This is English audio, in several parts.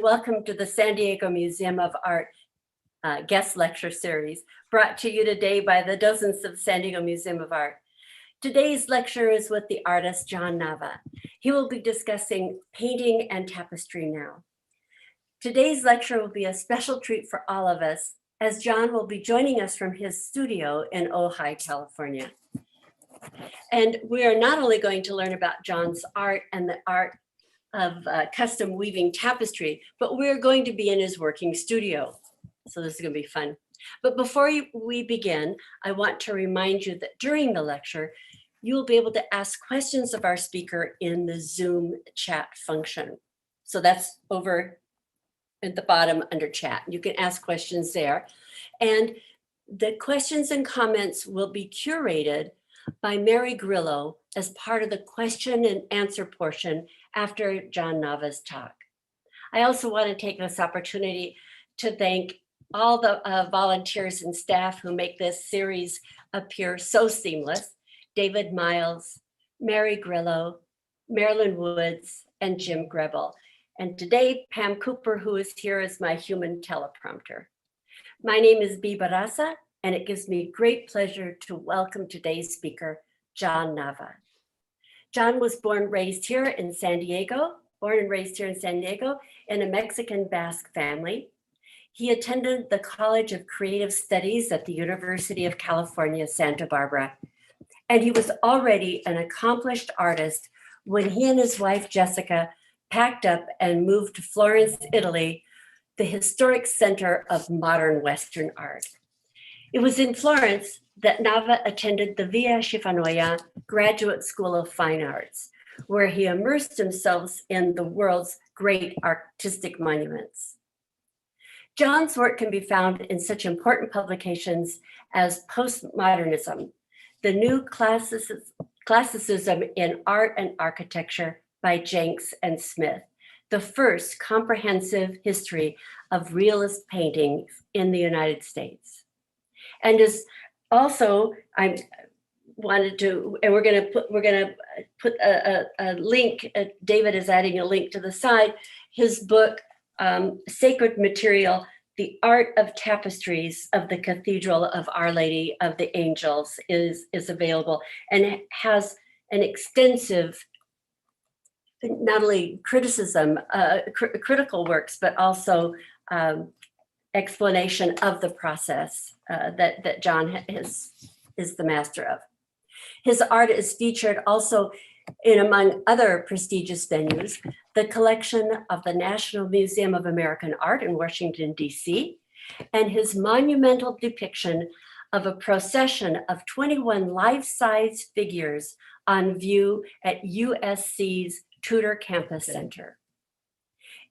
Welcome to the San Diego Museum of Art guest lecture series, brought to you today by the Docents of San Diego Museum of Art. Today's lecture is with the artist John Nava. He will be discussing painting and tapestry now. Today's lecture will be a special treat for all of us, as John will be joining us from his studio in Ojai, California. And we are not only going to learn about John's art and the art of custom weaving tapestry, but we're going to be in his working studio. So this is going to be fun. But before we begin, I want to remind you that during the lecture, you will be able to ask questions of our speaker in the Zoom chat function. So that's over at the bottom under chat. You can ask questions there. And the questions and comments will be curated by Mary Grillo as part of the question and answer portion after John Nava's talk. I also want to take this opportunity to thank all the volunteers and staff who make this series appear so seamless: David Miles, Mary Grillo, Marilyn Woods, and Jim Grebel. And today, Pam Cooper, who is here as my human teleprompter. My name is Bea Barraza, and it gives me great pleasure to welcome today's speaker, John Nava. John was born and raised here in San Diego in a Mexican Basque family. He attended the College of Creative Studies at the University of California, Santa Barbara. And he was already an accomplished artist when he and his wife, Jessica, packed up and moved to Florence, Italy, the historic center of modern Western art. It was in Florence that Nava attended the Via Schifanoia Graduate School of Fine Arts, where he immersed himself in the world's great artistic monuments. John's work can be found in such important publications as Postmodernism, the New Classicism in Art and Architecture by Jenks and Smith, the first comprehensive history of realist painting in the United States. And is also, I wanted to, and we're gonna put a link, David is adding a link to the side, his book, Sacred Material, The Art of Tapestries of the Cathedral of Our Lady of the Angels is available, and it has an extensive, not only criticism, critical works, but also explanation of the process that John is the master of. His art is featured also in, among other prestigious venues, the collection of the National Museum of American Art in Washington, D.C., and his monumental depiction of a procession of 21 life-size figures on view at USC's Tudor Campus Center.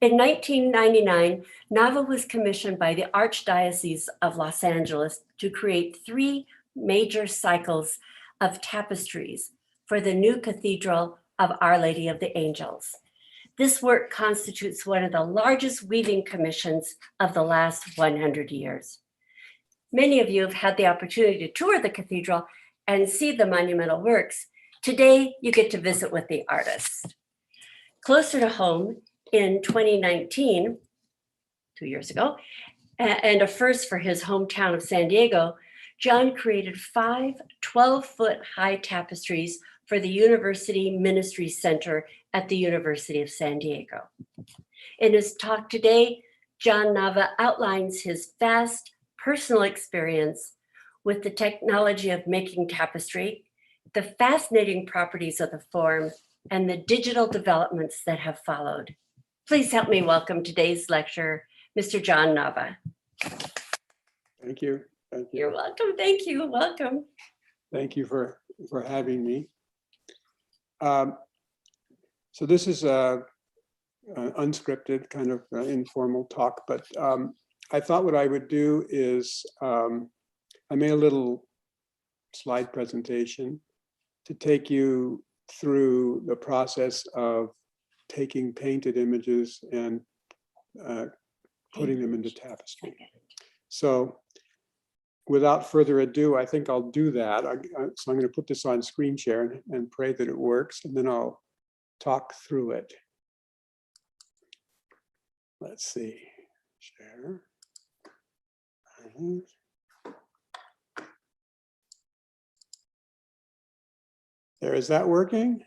In 1999, Nava was commissioned by the Archdiocese of Los Angeles to create 3 major cycles of tapestries for the new Cathedral of Our Lady of the Angels. This work constitutes one of the largest weaving commissions of the last 100 years. Many of you have had the opportunity to tour the cathedral and see the monumental works. Today, you get to visit with the artist. Closer to home, in 2019, 2 years ago, and a first for his hometown of San Diego, John created 5 12-foot high tapestries for the University Ministry Center at the University of San Diego. In his talk today, John Nava outlines his vast personal experience with the technology of making tapestry, the fascinating properties of the form, and the digital developments that have followed. Please help me welcome today's lecturer, Mr. John Nava. Thank you. Thank you. You're welcome. Thank you. Welcome. Thank you for having me. So this is an unscripted kind of informal talk, but I thought what I would do is I made a little slide presentation to take you through the process of taking painted images and putting them into tapestry. So without further ado, I think I'll do that. So I'm going to put this on screen share and pray that it works, and then I'll talk through it. Let's see, share. There, is that working?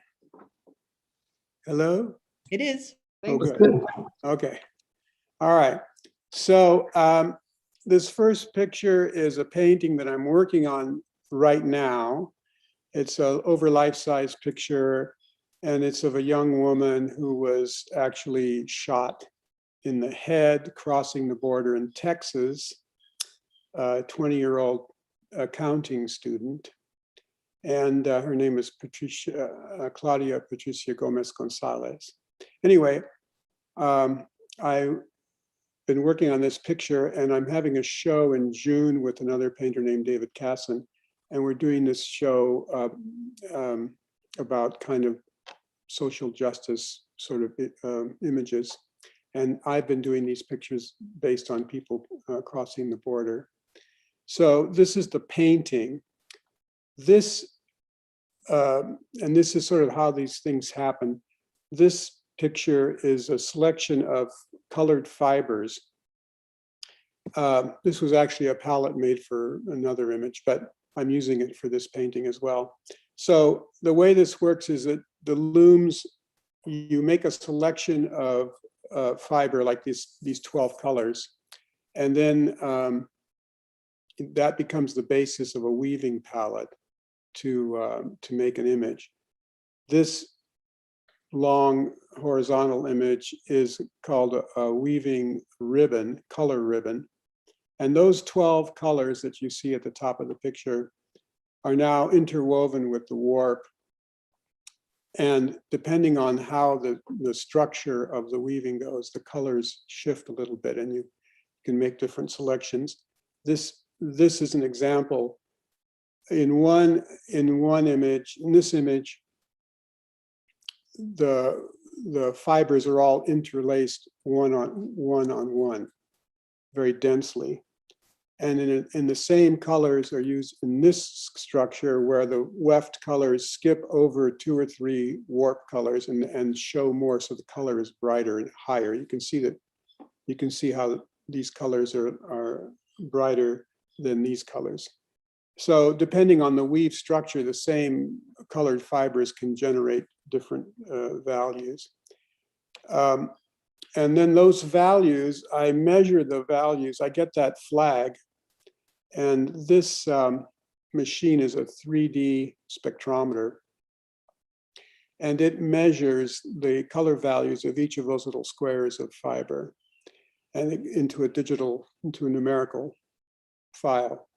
Hello? It is. Oh, Thanks. good. Okay. All right. So this first picture is a painting that I'm working on right now. It's a over life-size picture, and it's of a young woman who was actually shot in the head crossing the border in Texas, a 20-year-old accounting student. And her name is Claudia Patricia Gomez Gonzalez. Anyway, I've been working on this picture, and I'm having a show in June with another painter named David Casson. And we're doing this show about kind of social justice sort of images. And I've been doing these pictures based on people crossing the border. So this is the painting. This, and this is sort of how these things happen. This picture is a selection of colored fibers. This was actually a palette made for another image, but I'm using it for this painting as well. So the way this works is that the looms, you make a selection of fiber like these 12 colors, and then that becomes the basis of a weaving palette to make an image. This long horizontal image is called a weaving ribbon, color ribbon. And those 12 colors that you see at the top of the picture are now interwoven with the warp. And depending on how the structure of the weaving goes, the colors shift a little bit and you can make different selections. This is an example. In one image, in this image, the fibers are all interlaced one on one, very densely. And in the same colors are used in this structure where the weft colors skip over 2 or 3 warp colors and show more, so the color is brighter and higher. You can see how these colors are brighter than these colors. So depending on the weave structure, the same colored fibers can generate different values. And then those values, I measure the values, I get that flag. And this machine is a 3D spectrometer. And it measures the color values of each of those little squares of fiber and into a numerical file.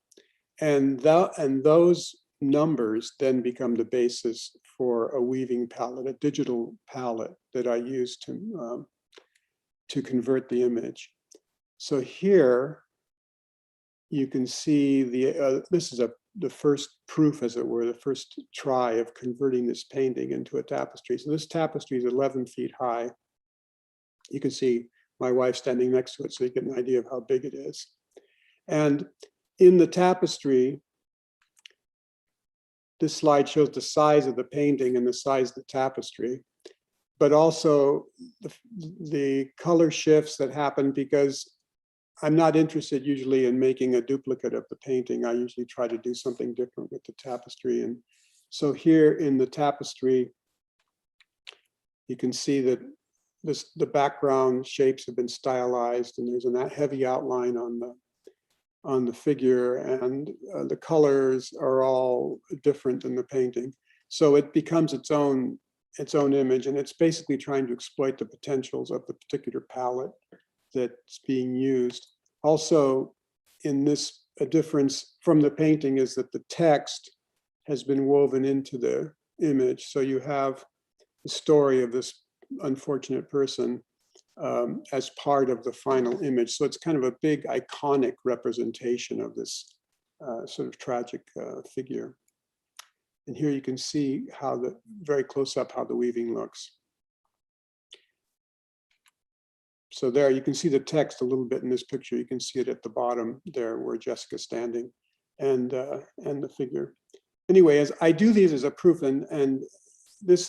And those numbers then become the basis for a weaving palette, a digital palette that I use to convert the image. So here you can see this is the first proof, as it were, the first try of converting this painting into a tapestry. So this tapestry is 11 feet high. You can see my wife standing next to it, so you get an idea of how big it is. And in the tapestry, this slide shows the size of the painting and the size of the tapestry, but also the color shifts that happen, because I'm not interested usually in making a duplicate of the painting. I usually try to do something different with the tapestry. And so here in the tapestry, you can see that the background shapes have been stylized, and there's a heavy outline on the figure, and the colors are all different in the painting. So it becomes its own image, and it's basically trying to exploit the potentials of the particular palette that's being used. Also, in this, a difference from the painting is that the text has been woven into the image. So you have the story of this unfortunate person as part of the final image. So it's kind of a big iconic representation of this sort of tragic figure. And here you can see how very close up how the weaving looks. So there you can see the text a little bit in this picture. You can see it at the bottom there where Jessica's standing, and the figure. Anyway, as I do these as a proof, and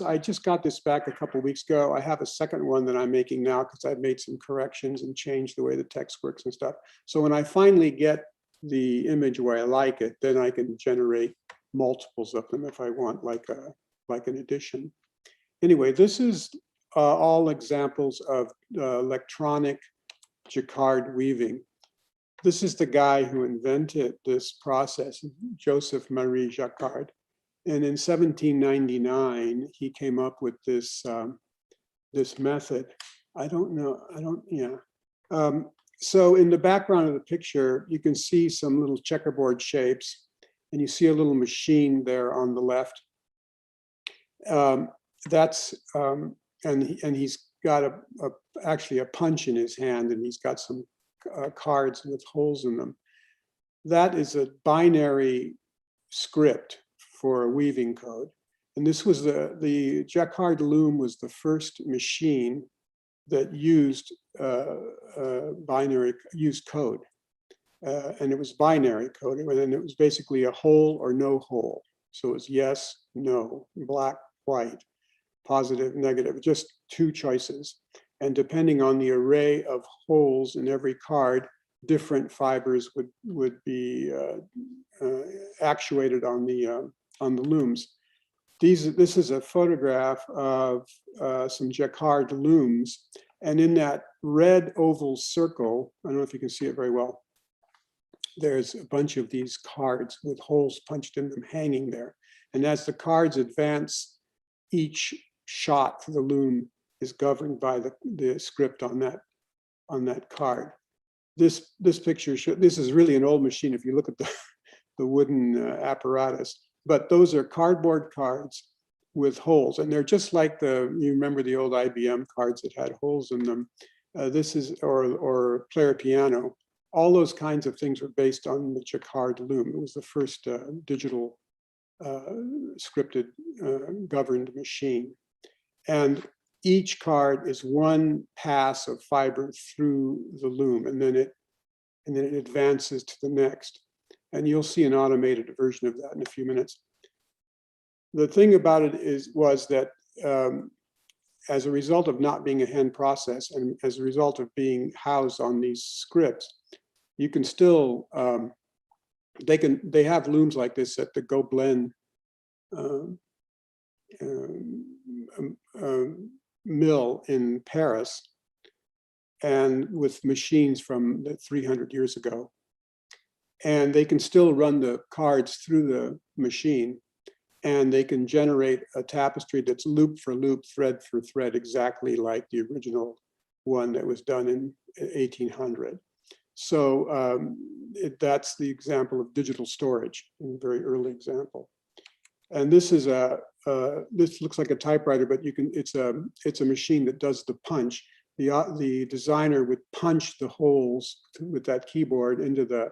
I just got this back a couple of weeks ago. I have a second one that I'm making now because I've made some corrections and changed the way the text works and stuff. So when I finally get the image where I like it, then I can generate multiples of them if I want, like an addition. Anyway, this is all examples of electronic jacquard weaving. This is the guy who invented this process, Joseph Marie Jacquard. And in 1799, he came up with this this method. So in the background of the picture, you can see some little checkerboard shapes, and you see a little machine there on the left. And he's got actually a punch in his hand, and he's got some cards with holes in them. That is a binary script for a weaving code. And this was the jacquard loom was the first machine that used code. And it was binary code, and it was basically a hole or no hole. So it was yes, no, black, white, positive, negative, just two choices. And depending on the array of holes in every card, different fibers would be actuated on the looms. This is a photograph of some jacquard looms, and in that red oval circle, I don't know if you can see it very well, there's a bunch of these cards with holes punched in them hanging there. And as the cards advance, each shot for the loom is governed by the script on that card. This picture this is really an old machine if you look at the wooden apparatus, but those are cardboard cards with holes, and they're just like you remember the old IBM cards that had holes in them. This is or player piano. All those kinds of things were based on the jacquard loom. It was the first digital scripted governed machine, and each card is one pass of fiber through the loom, and then it advances to the next. And you'll see an automated version of that in a few minutes. The thing about it was that as a result of not being a hand process, and as a result of being housed on these scripts, you can still they have looms like this at the Gobelin mill in Paris, and with machines from 300 years ago. And they can still run the cards through the machine, and they can generate a tapestry that's loop for loop, thread for thread, exactly like the original one that was done in 1800. So that's the example of digital storage, a very early example. And this is this looks like a typewriter, but it's a machine that does the punch. The designer would punch the holes with that keyboard into the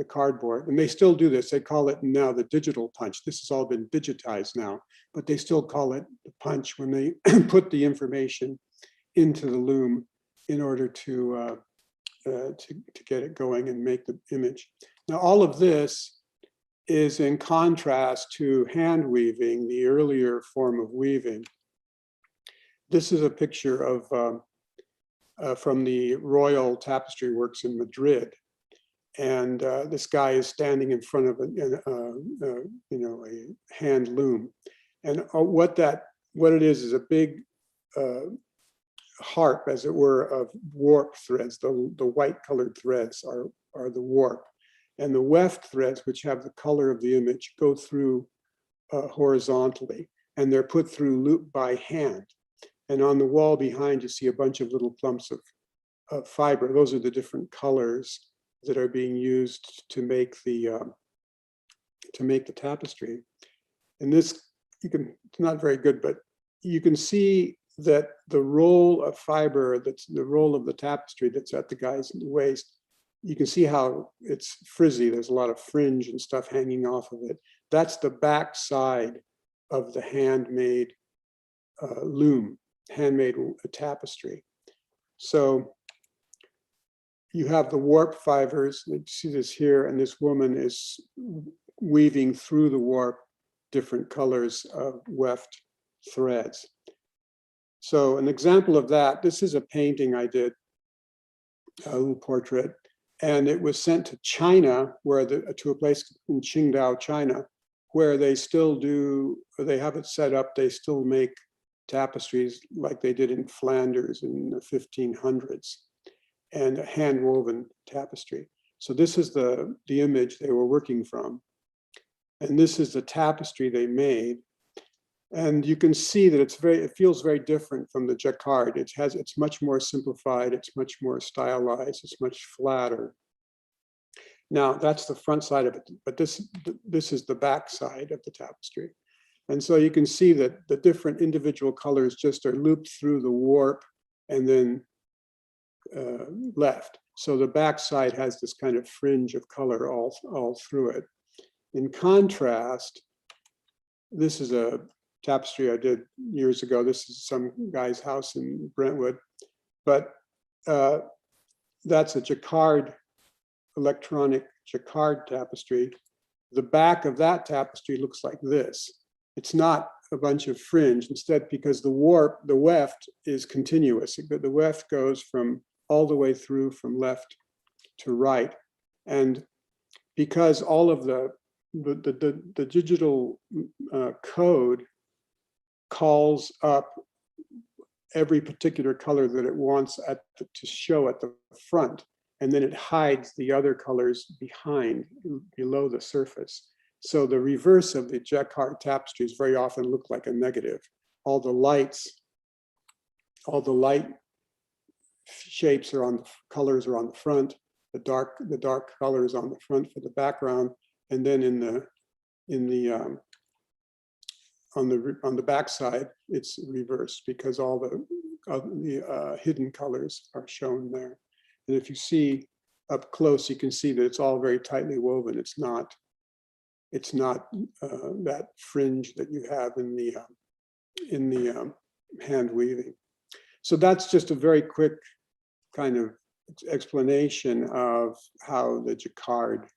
cardboard, and they still do this. They call it now the digital punch. This has all been digitized now, but they still call it the punch when they put the information into the loom in order to get it going and make the image. Now, all of this is in contrast to hand weaving, the earlier form of weaving. This is a picture of from the Royal Tapestry Works in Madrid, and this guy is standing in front of a hand loom, and what it is a big harp, as it were, of warp threads. The white colored threads are the warp, and the weft threads, which have the color of the image, go through horizontally, and they're put through loop by hand. And on the wall behind, you see a bunch of little clumps of fiber. Those are the different colors that are being used to make the tapestry. And this, it's not very good, but you can see that the roll of fiber, that's the roll of the tapestry that's at the guy's waist, you can see how it's frizzy. There's a lot of fringe and stuff hanging off of it. That's the back side of the handmade loom, handmade tapestry. So you have the warp fibers. You see this here, and this woman is weaving through the warp different colors of weft threads. So an example of that, this is a painting I did, a little portrait, and it was sent to China, to a place in Qingdao, China, where they still do, they have it set up, they still make tapestries like they did in Flanders in the 1500s, and a hand-woven tapestry. So this is the image they were working from. And this is the tapestry they made. And you can see that it feels very different from the jacquard. It's much more simplified, it's much more stylized, it's much flatter. Now that's the front side of it, but this is the back side of the tapestry. And so you can see that the different individual colors just are looped through the warp and then left. So the back side has this kind of fringe of color all through it. In contrast, this is a tapestry I did years ago. This is some guy's house in Brentwood, but that's a jacquard, electronic jacquard tapestry. The back of that tapestry looks like this. It's not a bunch of fringe, instead, because the weft is continuous. The weft goes from all the way through from left to right. And because all of the digital code calls up every particular color that it wants to show at the front, and then it hides the other colors below the surface. So the reverse of the jacquard tapestries very often look like a negative. All the light shapes are colors are on the front. The dark colors on the front for the background, and then on the back side it's reversed, because all the hidden colors are shown there. And if you see up close, you can see that it's all very tightly woven. It's not that fringe that you have in the hand weaving. So that's just a very quick kind of explanation of how the jacquard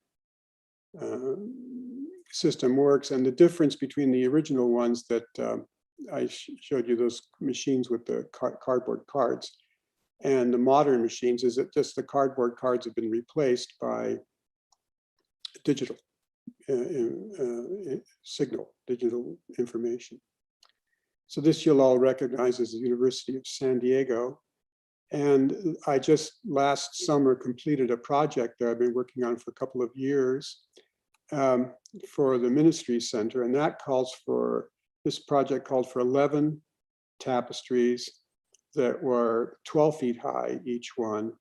system works, and the difference between the original ones that I showed you, those machines with the cardboard cards, and the modern machines, is that just the cardboard cards have been replaced by digital digital information. So this you'll all recognize as the University of San Diego. And I just last summer completed a project that I've been working on for a couple of years for the Ministry Center. And this project called for 11 tapestries that were 12 feet high, each one.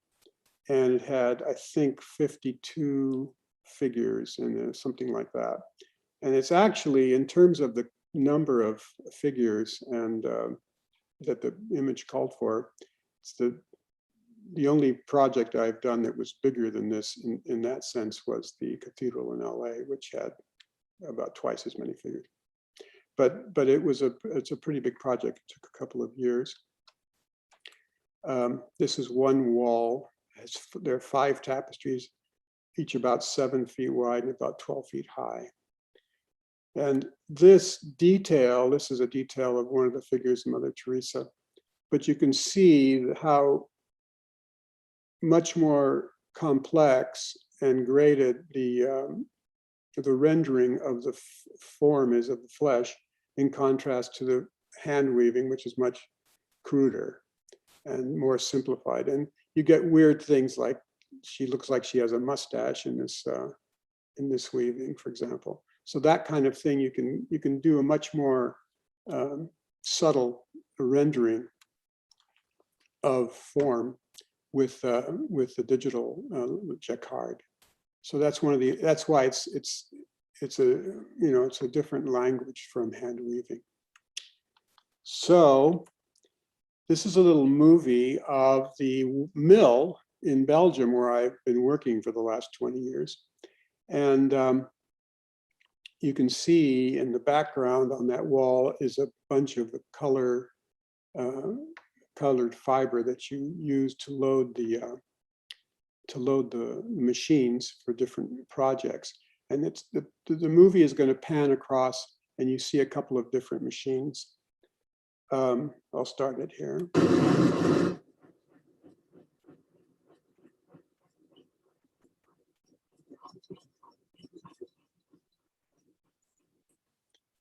And it had, I think, 52 figures and something like that. And it's actually, in terms of the number of figures and that the image called for, it's the only project I've done that was bigger than this in that sense was the cathedral in LA, which had about twice as many figures. But it's a pretty big project. It took a couple of years. This is one wall. There are 5 tapestries, each about 7 feet wide and about 12 feet high. And this is a detail of one of the figures, Mother Teresa. But you can see how much more complex and graded the rendering of the form is of the flesh, in contrast to the hand weaving, which is much cruder and more simplified. And you get weird things like she looks like she has a mustache in this weaving, for example. So that kind of thing you can do a much more subtle rendering of form with the digital jacquard. So that's why it's a different language from hand weaving. So this is a little movie of the mill in Belgium where I've been working for the last 20 years. And you can see in the background on that wall is a bunch of the colored fiber that you use to load the machines for different projects. And the movie is going to pan across, and you see a couple of different machines. I'll start it here.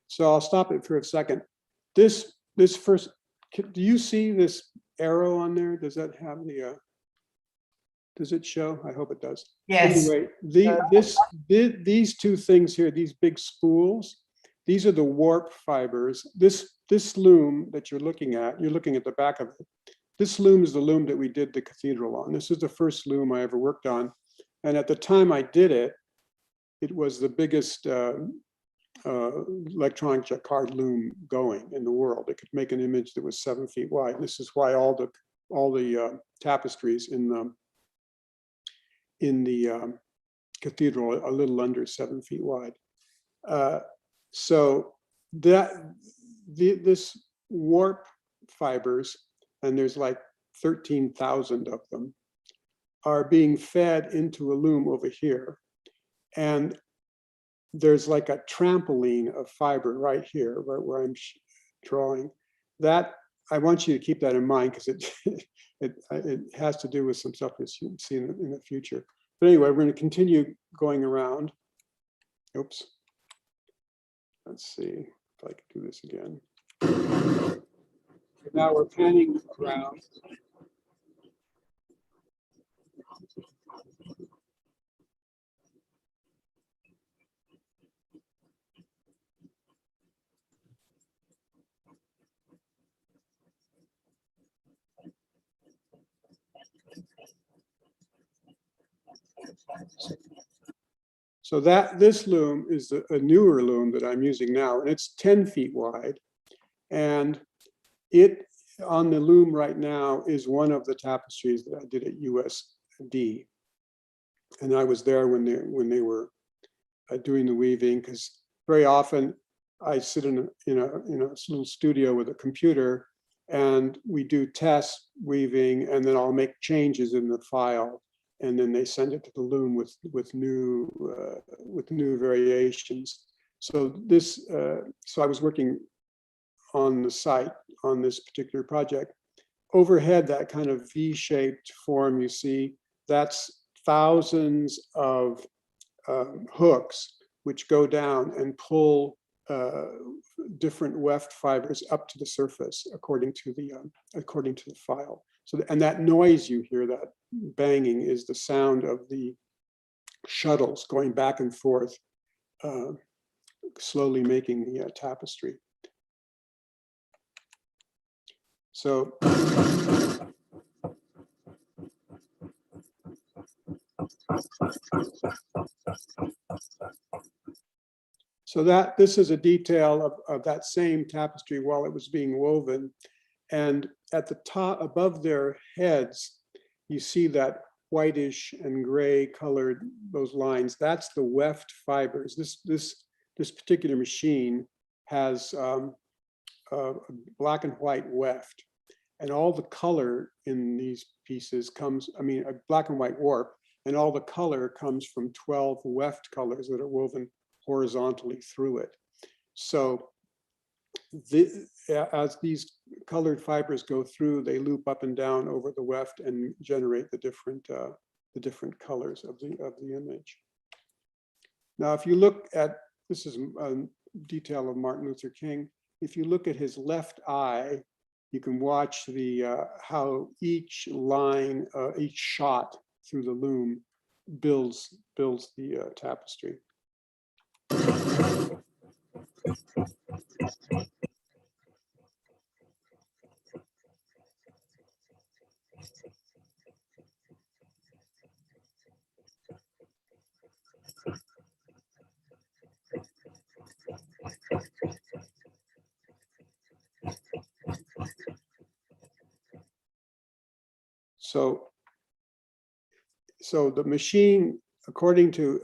So I'll stop it for a second. This first, do you see this arrow on there? Does that have the, does it show? I hope it does. Yes. Anyway, these two things here, these big spools, these are the warp fibers. This loom that you're looking at the back of it. This loom is the loom that we did the cathedral on. This is the first loom I ever worked on. And at the time I did it, it was the biggest electronic jacquard loom going in the world. It could make an image that was 7 feet wide. This is why all the tapestries in the cathedral are a little under 7 feet wide. So this warp fibers, and there's like 13,000 of them, are being fed into a loom over here. And there's like a trampoline of fiber right here, right where I'm drawing. That, I want you to keep that in mind, because it has to do with some stuff that you'll see in the future. But anyway, we're going to continue going around. Oops. Let's see if I can do this again. Now we're panning around. So this loom is a newer loom that I'm using now, and it's 10 feet wide. And it, on the loom right now, is one of the tapestries that I did at USD. And I was there when they were doing the weaving, because very often I sit in a little studio with a computer, and we do test weaving, and then I'll make changes in the file, and then they send it to the loom with new variations. So so I was working on the site on this particular project. Overhead, that kind of V-shaped form you see, that's thousands of hooks which go down and pull different weft fibers up to the surface according to the file. So, and that noise you hear, that banging, is the sound of the shuttles going back and forth, slowly making the tapestry. So this is a detail of that same tapestry while it was being woven. And at the top, above their heads, you see that whitish and gray colored, those lines. That's the weft fibers. This particular machine has a black and white weft, and all the color in these pieces comes, a black and white warp, and all the color comes from 12 weft colors that are woven horizontally through it. So as these colored fibers go through, they loop up and down over the weft and generate the different colors of the image. Now, if you look at, this is a detail of Martin Luther King. If you look at his left eye, you can watch how each line, each shot through the loom builds the tapestry. So the machine, according to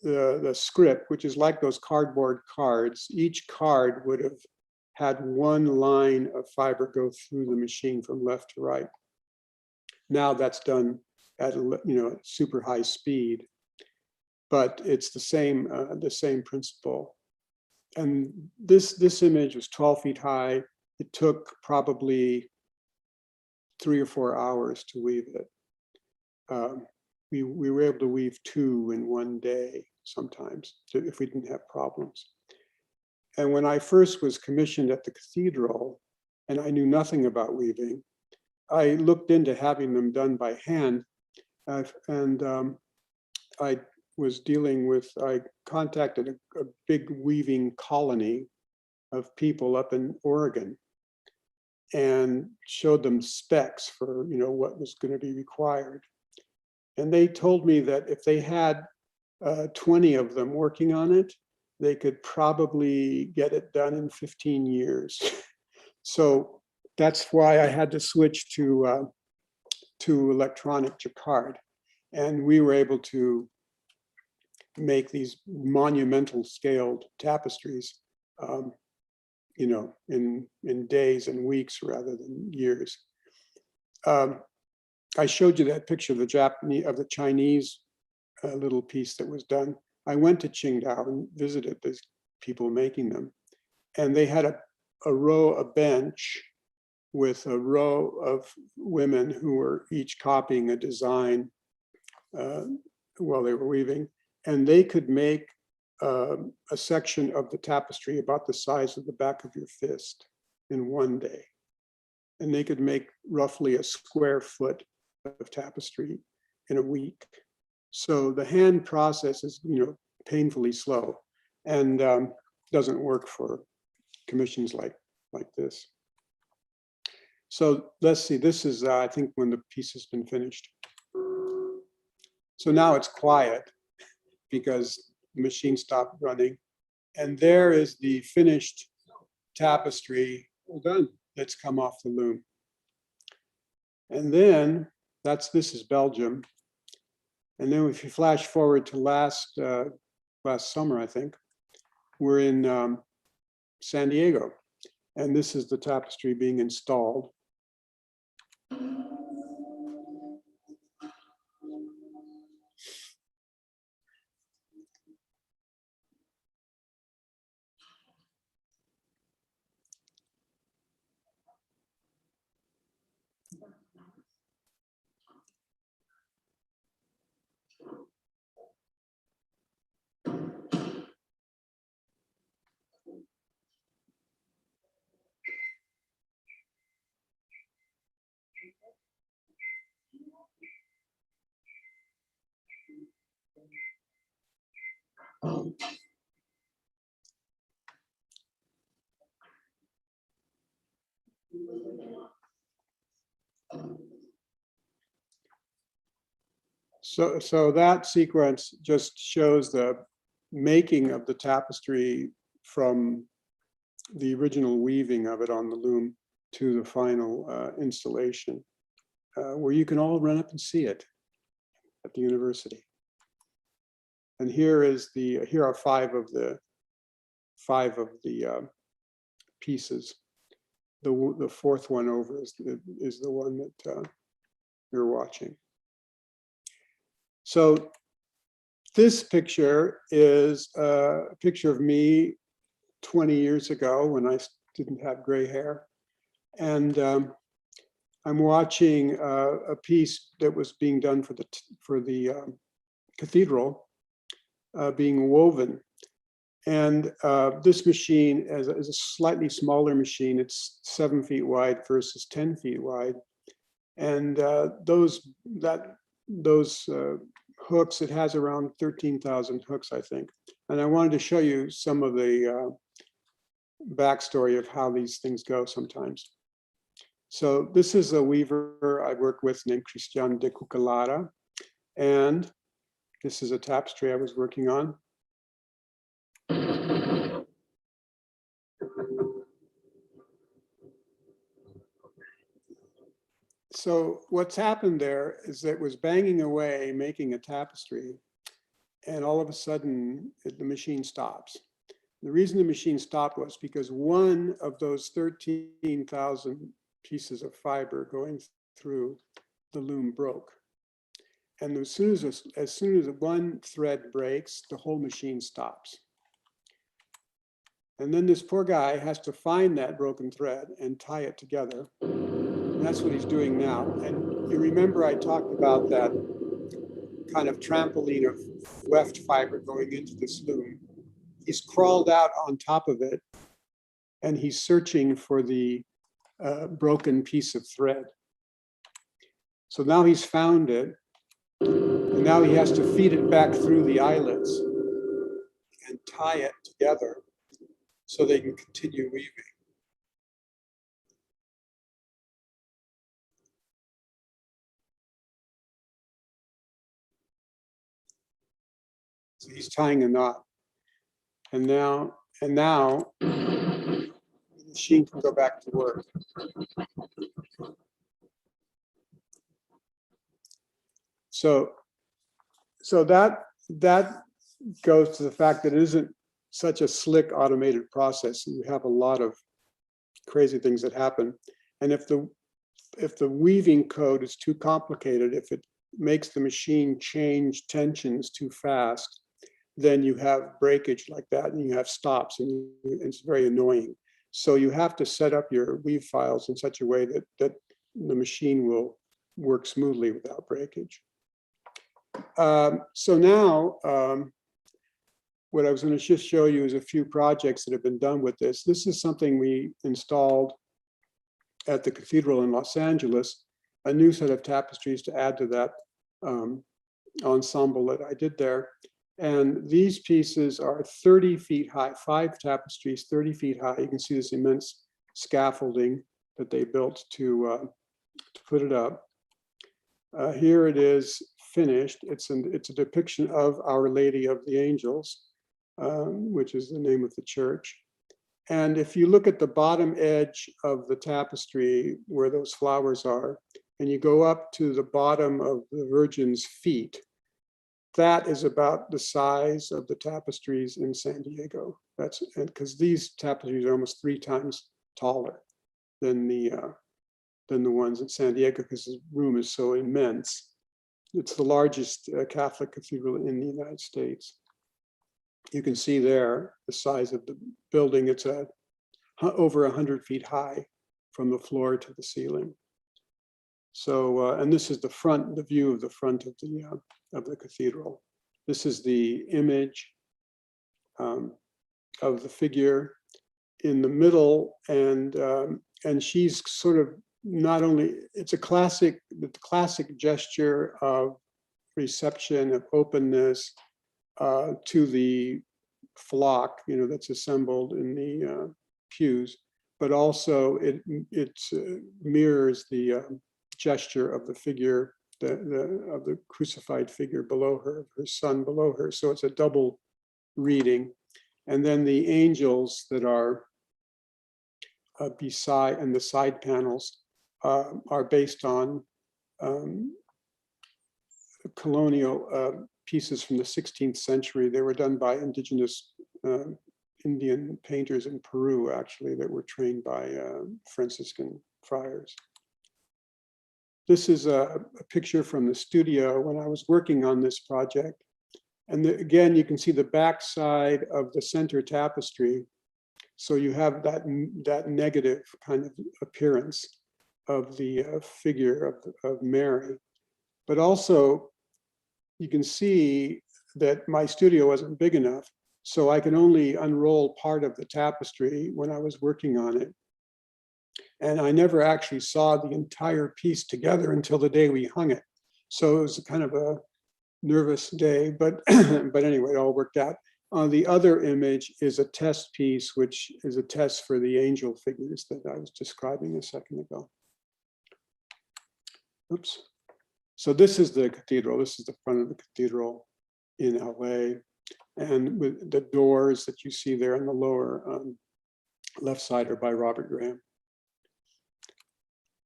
the script, which is like those cardboard cards, each card would have had one line of fiber go through the machine from left to right. Now that's done at super high speed, but it's the same principle. And this image was 12 feet high. it took probably 3 or 4 hours to weave it. We were able to weave 2 in one day sometimes if we didn't have problems. And when I first was commissioned at the cathedral, and I knew nothing about weaving, I looked into having them done by hand. I was I contacted a big weaving colony of people up in Oregon and showed them specs for, what was going to be required. And they told me that if they had 20 of them working on it, they could probably get it done in 15 years. So that's why I had to switch to electronic jacquard. And we were able to make these monumental scaled tapestries, in days and weeks rather than years. I showed you that picture of the Chinese little piece that was done. I went to Qingdao and visited these people making them, and they had a bench with a row of women who were each copying a design while they were weaving, and they could make a section of the tapestry about the size of the back of your fist in one day. And they could make roughly a square foot of tapestry in a week. So the hand process is, painfully slow and doesn't work for commissions like this. So let's see, this is, I think, when the piece has been finished. So now it's quiet because the machine stopped running. And there is the finished tapestry, well done, that's come off the loom. And then this is Belgium. And then if you flash forward to last summer, I think, we're in San Diego. And this is the tapestry being installed. So that sequence just shows the making of the tapestry from the original weaving of it on the loom to the final installation, where you can all run up and see it at the university. And here are 5 of the pieces. The fourth one over is the one that you're watching. So this picture is a picture of me 20 years ago when I didn't have gray hair. And I'm watching a piece that was being done for the cathedral being woven. And this machine is a slightly smaller machine. It's 7 feet wide versus 10 feet wide. And those hooks, it has around 13,000 hooks, I think. And I wanted to show you some of the backstory of how these things go sometimes. So this is a weaver I work with named Christian de Cucalara. And this is a tapestry I was working on. So what's happened there is that it was banging away, making a tapestry, and all of a sudden the machine stops. The reason the machine stopped was because one of those 13,000 pieces of fiber going through the loom broke. And as soon as one thread breaks, the whole machine stops. And then this poor guy has to find that broken thread and tie it together. And that's what he's doing now. And you remember I talked about that kind of trampoline of weft fiber going into this loom. He's crawled out on top of it, and he's searching for the broken piece of thread. So now he's found it, and now he has to feed it back through the eyelets and tie it together so they can continue weaving. So he's tying a knot. And now the machine can go back to work. So that goes to the fact that it isn't such a slick automated process. You have a lot of crazy things that happen. And if the weaving code is too complicated, if it makes the machine change tensions too fast, then you have breakage like that, and you have stops, and it's very annoying. So you have to set up your weave files in such a way that the machine will work smoothly without breakage. So now, what I was going to just show you is a few projects that have been done with this. This is something we installed at the cathedral in Los Angeles, a new set of tapestries to add to that ensemble that I did there. And these pieces are 30 feet high, 5 tapestries, 30 feet high. You can see this immense scaffolding that they built to put it up. Here it is finished. It's a depiction of Our Lady of the Angels, which is the name of the church. And if you look at the bottom edge of the tapestry where those flowers are, and you go up to the bottom of the Virgin's feet, that is about the size of the tapestries in San Diego. That's because these tapestries are almost 3 times taller than the ones in San Diego, because the room is so immense. It's the largest Catholic cathedral in the United States. You can see there the size of the building. It's over 100 feet high from the floor to the ceiling. So, and this is the view of the front of the cathedral. This is the image of the figure in the middle, and she's sort of not only, it's the classic gesture of reception, of openness to the flock, that's assembled in the pews, but also it mirrors the gesture of the figure, of the crucified figure below her, her son below her. So it's a double reading. And then the angels that are beside, and the side panels are based on colonial pieces from the 16th century. They were done by indigenous Indian painters in Peru, actually, that were trained by Franciscan friars. This is a picture from the studio when I was working on this project. And again, you can see the back side of the center tapestry. So you have that negative kind of appearance of the figure of Mary. But also, you can see that my studio wasn't big enough, so I could only unroll part of the tapestry when I was working on it. And I never actually saw the entire piece together until the day we hung it. So it was kind of a nervous day, but anyway, it all worked out. The other image is a test piece, which is a test for the angel figures that I was describing a second ago. Oops. So this is the cathedral. This is the front of the cathedral in LA. And with the doors that you see there on the lower left side are by Robert Graham.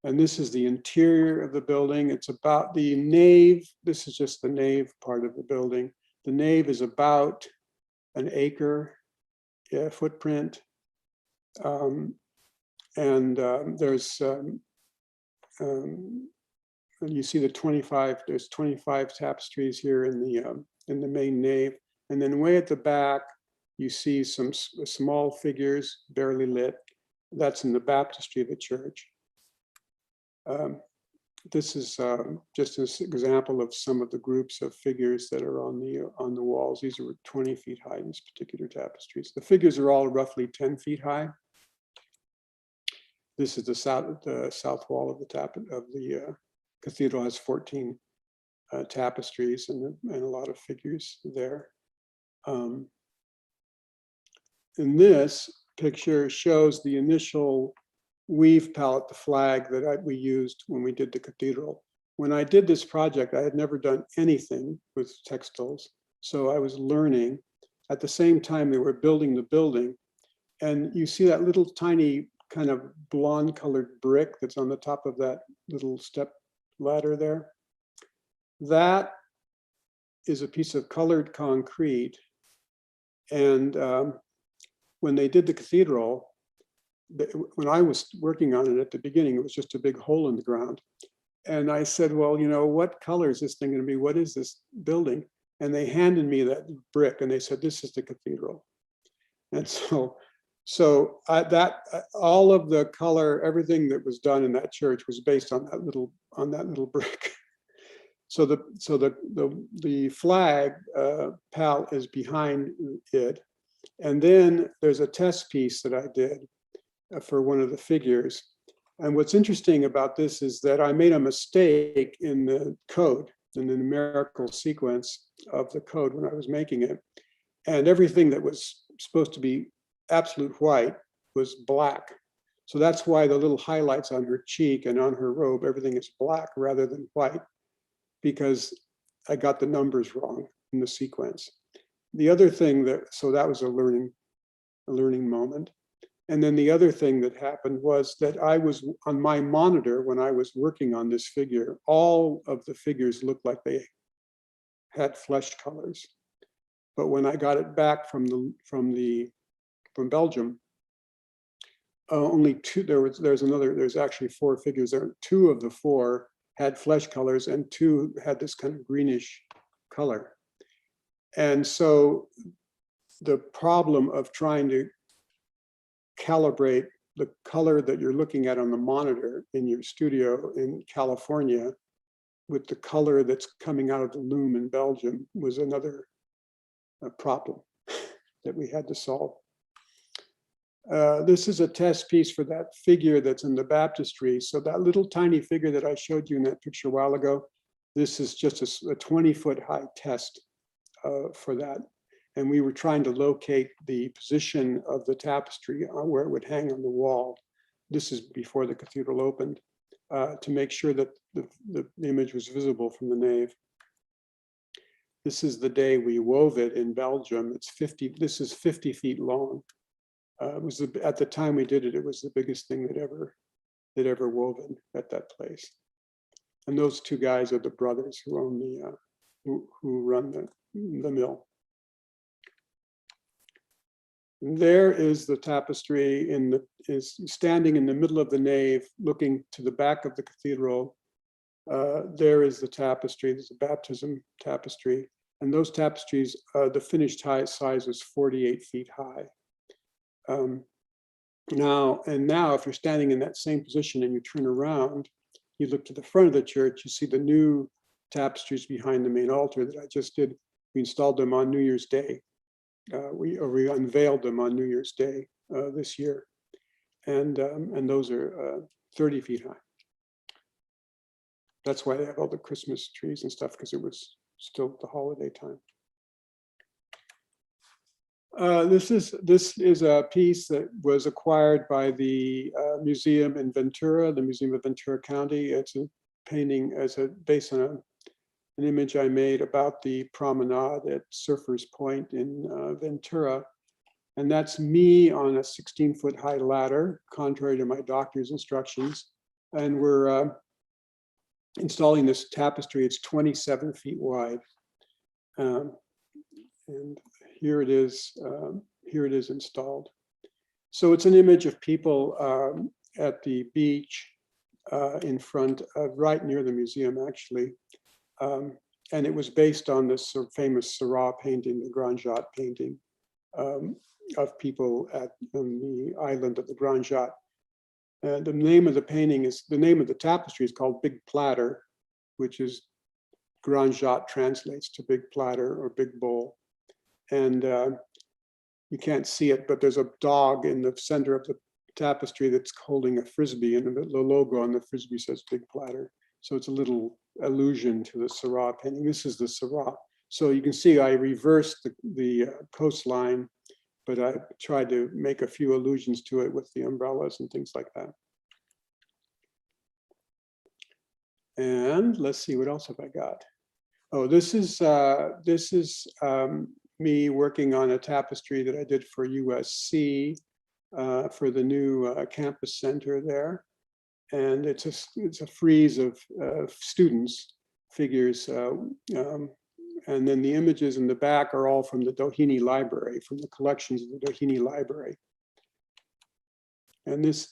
And this is the interior of the building. It's about the nave. This is just the nave part of the building. The nave is about an acre footprint. There's, you see there's 25 tapestries here in the main nave. And then way at the back, you see some small figures, barely lit. That's in the baptistry of the church. This is just an example of some of the groups of figures that are on the walls. These are 20 feet high, these particular tapestries. The figures are all roughly 10 feet high. This is the south wall of the cathedral. Has 14 tapestries and a lot of figures there. And this picture shows the initial weave palette, the flag that we used when we did the cathedral. When I did this project, I had never done anything with textiles, so I was learning. At the same time, they were building the building, and you see that little tiny kind of blonde colored brick that's on the top of that little step ladder there. That is a piece of colored concrete, and when they did the cathedral, when I was working on it at the beginning, it was just a big hole in the ground. And I said, well, you know, what color is this thing going to be? What is this building? And they handed me that brick and they said, this is the cathedral. And so all of the color, everything that was done in that church was based on that little brick. So the flag palette is behind it. And then there's a test piece that I did for one of the figures. And what's interesting about this is that I made a mistake in the code, in the numerical sequence of the code when I was making it. And everything that was supposed to be absolute white was black. So that's why the little highlights on her cheek and on her robe, everything is black rather than white, because I got the numbers wrong in the sequence. The other thing so that was a learning moment. And then the other thing that happened was that I was on my monitor when I was working on this figure, all of the figures looked like they had flesh colors. But when I got it back from Belgium, only two, there's actually 4 figures there. 2 of the 4 had flesh colors and 2 had this kind of greenish color. And so the problem of trying to calibrate the color that you're looking at on the monitor in your studio in California with the color that's coming out of the loom in Belgium was another problem that we had to solve. This is a test piece for that figure that's in the baptistry. So that little tiny figure that I showed you in that picture a while ago, this is just a 20-foot high test for that. And we were trying to locate the position of the tapestry where it would hang on the wall. This is before the cathedral opened, to make sure that the image was visible from the nave. This is the day we wove it in Belgium. This is 50 feet long. It was at the time we did it, it was the biggest thing that ever woven at that place. And those 2 guys are the brothers who own who run the mill. There is the tapestry is standing in the middle of the nave, looking to the back of the cathedral. There is the tapestry. There's a baptism tapestry, and those tapestries, the finished size is 48 feet high. Now, if you're standing in that same position and you turn around, you look to the front of the church, you see the new tapestries behind the main altar that I just did. We installed them on New Year's Day. We unveiled them on New Year's Day this year, and those are 30 feet high. That's why they have all the Christmas trees and stuff, because it was still the holiday time. This is a piece that was acquired by the museum in Ventura, the Museum of Ventura County. It's a painting based on an image I made about the promenade at Surfers Point in Ventura. And that's me on a 16-foot high ladder, contrary to my doctor's instructions. And we're installing this tapestry. It's 27 feet wide. And here it is installed. So it's an image of people at the beach in front of, right near the museum, actually. And it was based on this famous Seurat painting, the Grand Jatte painting. of people on the island of the Grand Jatte. And the name of the painting is, the name of the tapestry is called Big Platter, which is Grand Jatte translates to big platter or big bowl. And you can't see it, but there's a dog in the center of the tapestry that's holding a Frisbee, and the logo on the Frisbee says Big Platter. So it's a little allusion to the Syrah painting. This is the Syrah. So you can see I reversed the coastline, but I tried to make a few allusions to it with the umbrellas and things like that. And let's see, what else have I got? Oh, this is me working on a tapestry that I did for USC for the new campus center there. And it's a frieze of students, figures, and then the images in the back are all from the Doheny Library, from the collections of the Doheny Library. And this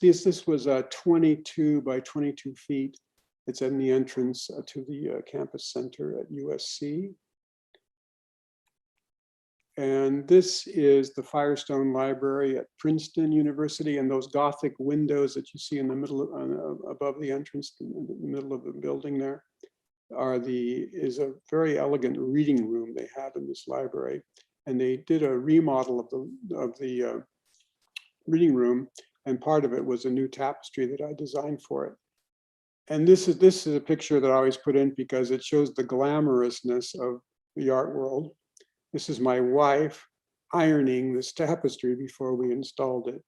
was 22 by 22 feet. It's in the entrance to the campus center at USC. And this is the Firestone Library at Princeton University, and those Gothic windows that you see in the middle, above the entrance, in the middle of the building there, is a very elegant reading room they have in this library. And they did a remodel of the reading room, and part of it was a new tapestry that I designed for it. And this is a picture that I always put in because it shows the glamorousness of the art world. This is my wife ironing this tapestry before we installed it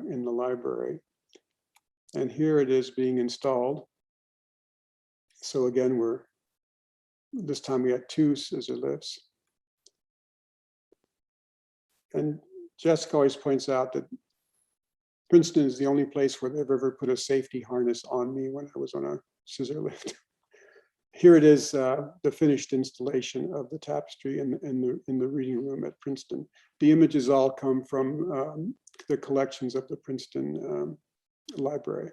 in the library. And here it is being installed. So again, this time we had 2 scissor lifts. And Jessica always points out that Princeton is the only place where they've ever put a safety harness on me when I was on a scissor lift. Here it is, the finished installation of the tapestry in the reading room at Princeton. The images all come from the collections of the Princeton Library.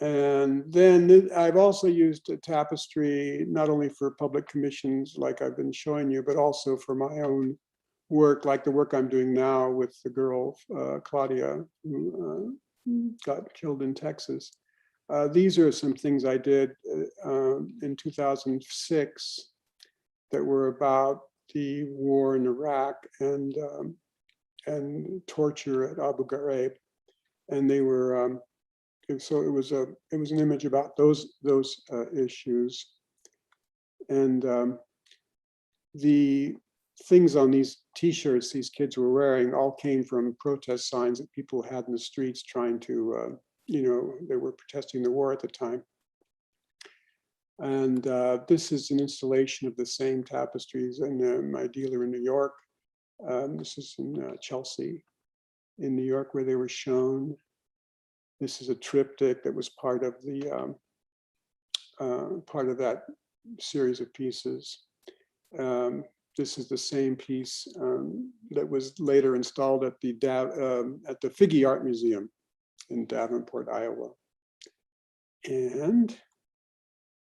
And then I've also used a tapestry not only for public commissions like I've been showing you, but also for my own work, like the work I'm doing now with the girl, Claudia, who got killed in Texas. These are some things I did in 2006 that were about the war in Iraq and torture at Abu Ghraib, and they were so it was an image about those issues, and the things on these T-shirts these kids were wearing all came from protest signs that people had in the streets trying to. They were protesting the war at the time. And this is an installation of the same tapestries in my dealer in New York. This is in Chelsea, in New York, where they were shown. This is a triptych that was part of that series of pieces. This is the same piece that was later installed at the Figge Art Museum in Davenport, Iowa. And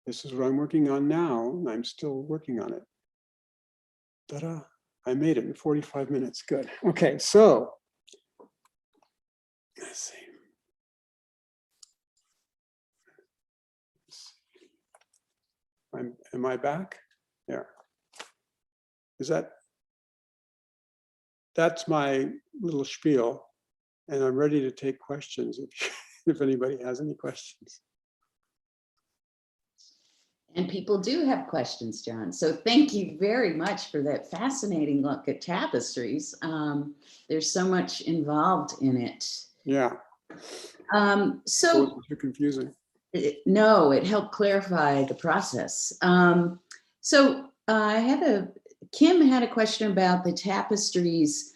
this is what I'm working on now, and I'm still working on it. Ta-da, I made it in 45 minutes, good. Okay, so, let's see. Am I back? Yeah. That's my little spiel. And I'm ready to take questions if anybody has any questions. And people do have questions, John. So thank you very much for that fascinating look at tapestries. There's so much involved in it. Yeah. So wasn't too confusing. No, it helped clarify the process. Kim had a question about the tapestries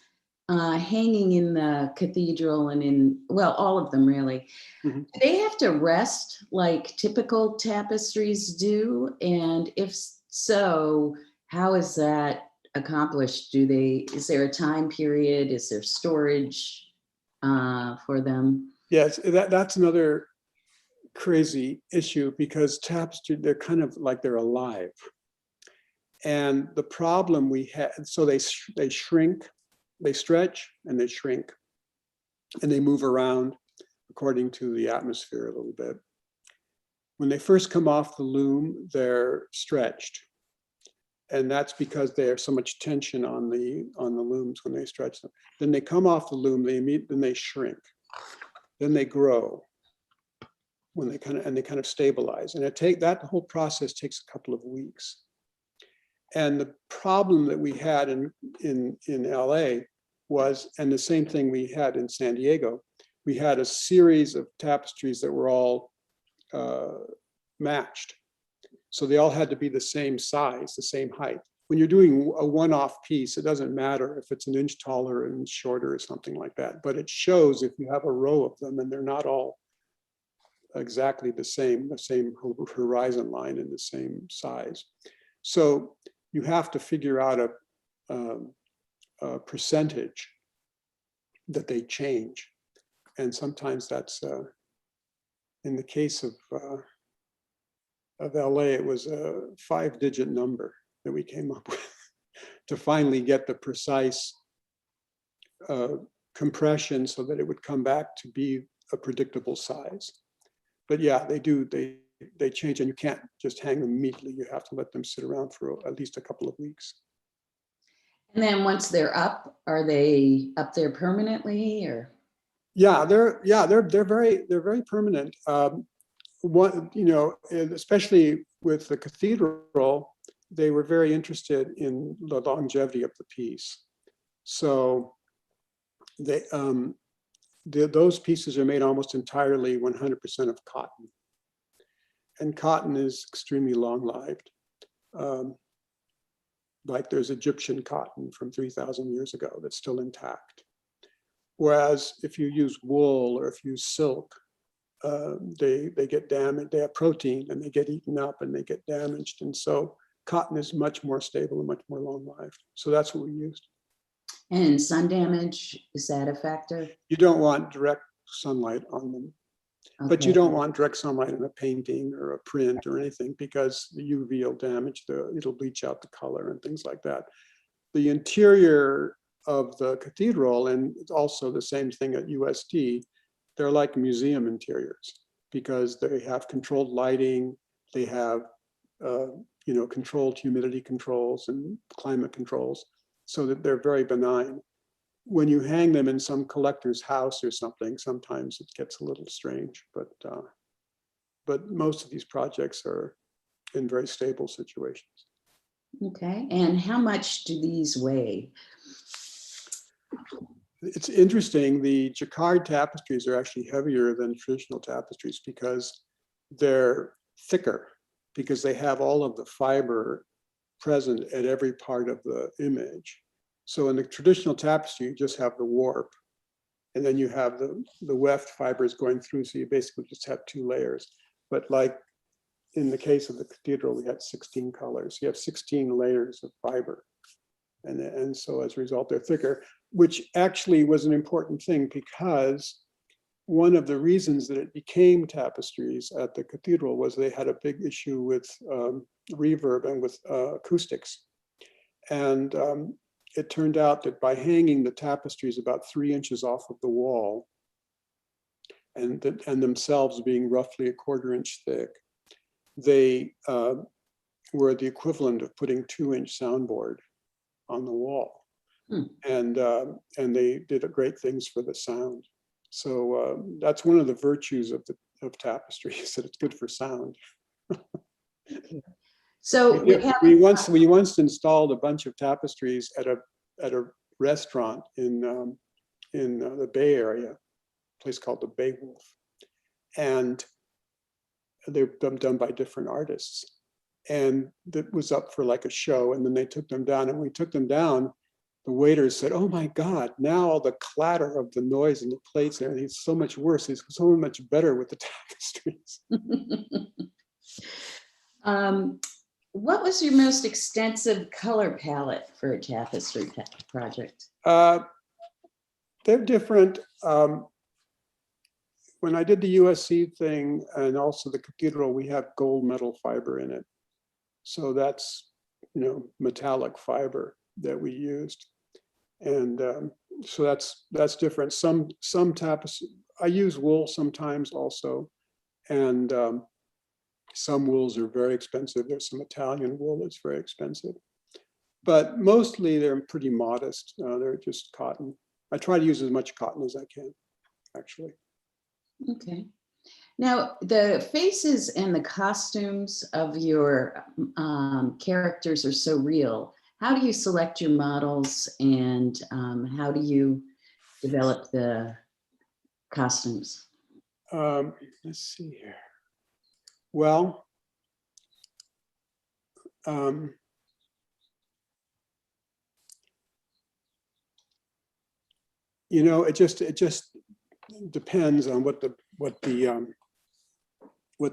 hanging in the cathedral and all of them really. Mm-hmm. Do they have to rest like typical tapestries do? And if so, how is that accomplished? Is there a time period? Is there storage for them? Yes, that's another crazy issue because tapestry, they're kind of like they're alive. And the problem we had, so they shrink, they stretch and they shrink, and they move around according to the atmosphere a little bit. When they first come off the loom, they're stretched. And that's because there's so much tension on the looms when they stretch them. Then they come off the loom, then they shrink. Then they grow when they kind of stabilize. And that whole process takes a couple of weeks. And the problem that we had in LA was, and the same thing we had in San Diego, we had a series of tapestries that were all matched. So they all had to be the same size, the same height. When you're doing a one-off piece, it doesn't matter if it's an inch taller or an inch shorter or something like that, but it shows if you have a row of them and they're not all exactly the same horizon line and the same size. So you have to figure out a percentage that they change. And sometimes that's, in the case of LA, it was a 5-digit number that we came up with to finally get the precise compression so that it would come back to be a predictable size. But yeah, they change, and you can't just hang them immediately. You have to let them sit around for at least a couple of weeks. And then once they're up, are they up there permanently, or? Yeah, they're very permanent. Especially with the cathedral, they were very interested in the longevity of the piece. So those pieces are made almost entirely 100% of cotton. And cotton is extremely long-lived. Like there's Egyptian cotton from 3,000 years ago that's still intact. Whereas if you use wool or if you use silk, they get damaged, they have protein and they get eaten up and they get damaged. And so cotton is much more stable and much more long-lived. So that's what we used. And sun damage, is that a factor? You don't want direct sunlight on them. Okay. But you don't want direct sunlight in a painting or a print or anything, because the UV will damage it'll bleach out the color and things like that. The interior of the cathedral, and it's also the same thing at USD, they're like museum interiors because they have controlled lighting, they have controlled humidity controls and climate controls, so that they're very benign. When you hang them in some collector's house or something, sometimes it gets a little strange, but most of these projects are in very stable situations. Okay, and how much do these weigh? It's interesting, the jacquard tapestries are actually heavier than traditional tapestries because they're thicker, because they have all of the fiber present at every part of the image. So in the traditional tapestry, you just have the warp, and then you have the weft fibers going through, so you basically just have 2 layers. But like in the case of the cathedral, we had 16 colors. You have 16 layers of fiber. And so as a result, they're thicker, which actually was an important thing, because one of the reasons that it became tapestries at the cathedral was they had a big issue with reverb and with acoustics. And it turned out that by hanging the tapestries about 3 inches off of the wall, and themselves being roughly 1/4 inch thick, they were the equivalent of putting 2-inch soundboard on the wall. And they did great things for the sound. So that's one of the virtues of tapestry, is that it's good for sound. So we once installed a bunch of tapestries at a restaurant in the Bay Area, a place called the Bay Wolf, and they've been done by different artists. And that was up for like a show, and then they took them down. And when we took them down, the waiters said, "Oh my God, now all the clatter of the noise and the plates and everything is so much worse. It's so much better with the tapestries." What was your most extensive color palette for a tapestry project? They're different. When I did the USC thing and also the cathedral, we have gold metal fiber in it. So that's metallic fiber that we used. And so that's different. Some tapestry, I use wool sometimes also. And some wools are very expensive. There's some Italian wool that's very expensive. But mostly they're pretty modest. They're just cotton. I try to use as much cotton as I can, actually. Okay. Now, the faces and the costumes of your characters are so real. How do you select your models, and how do you develop the costumes? Let's see here. Well, it just depends on what the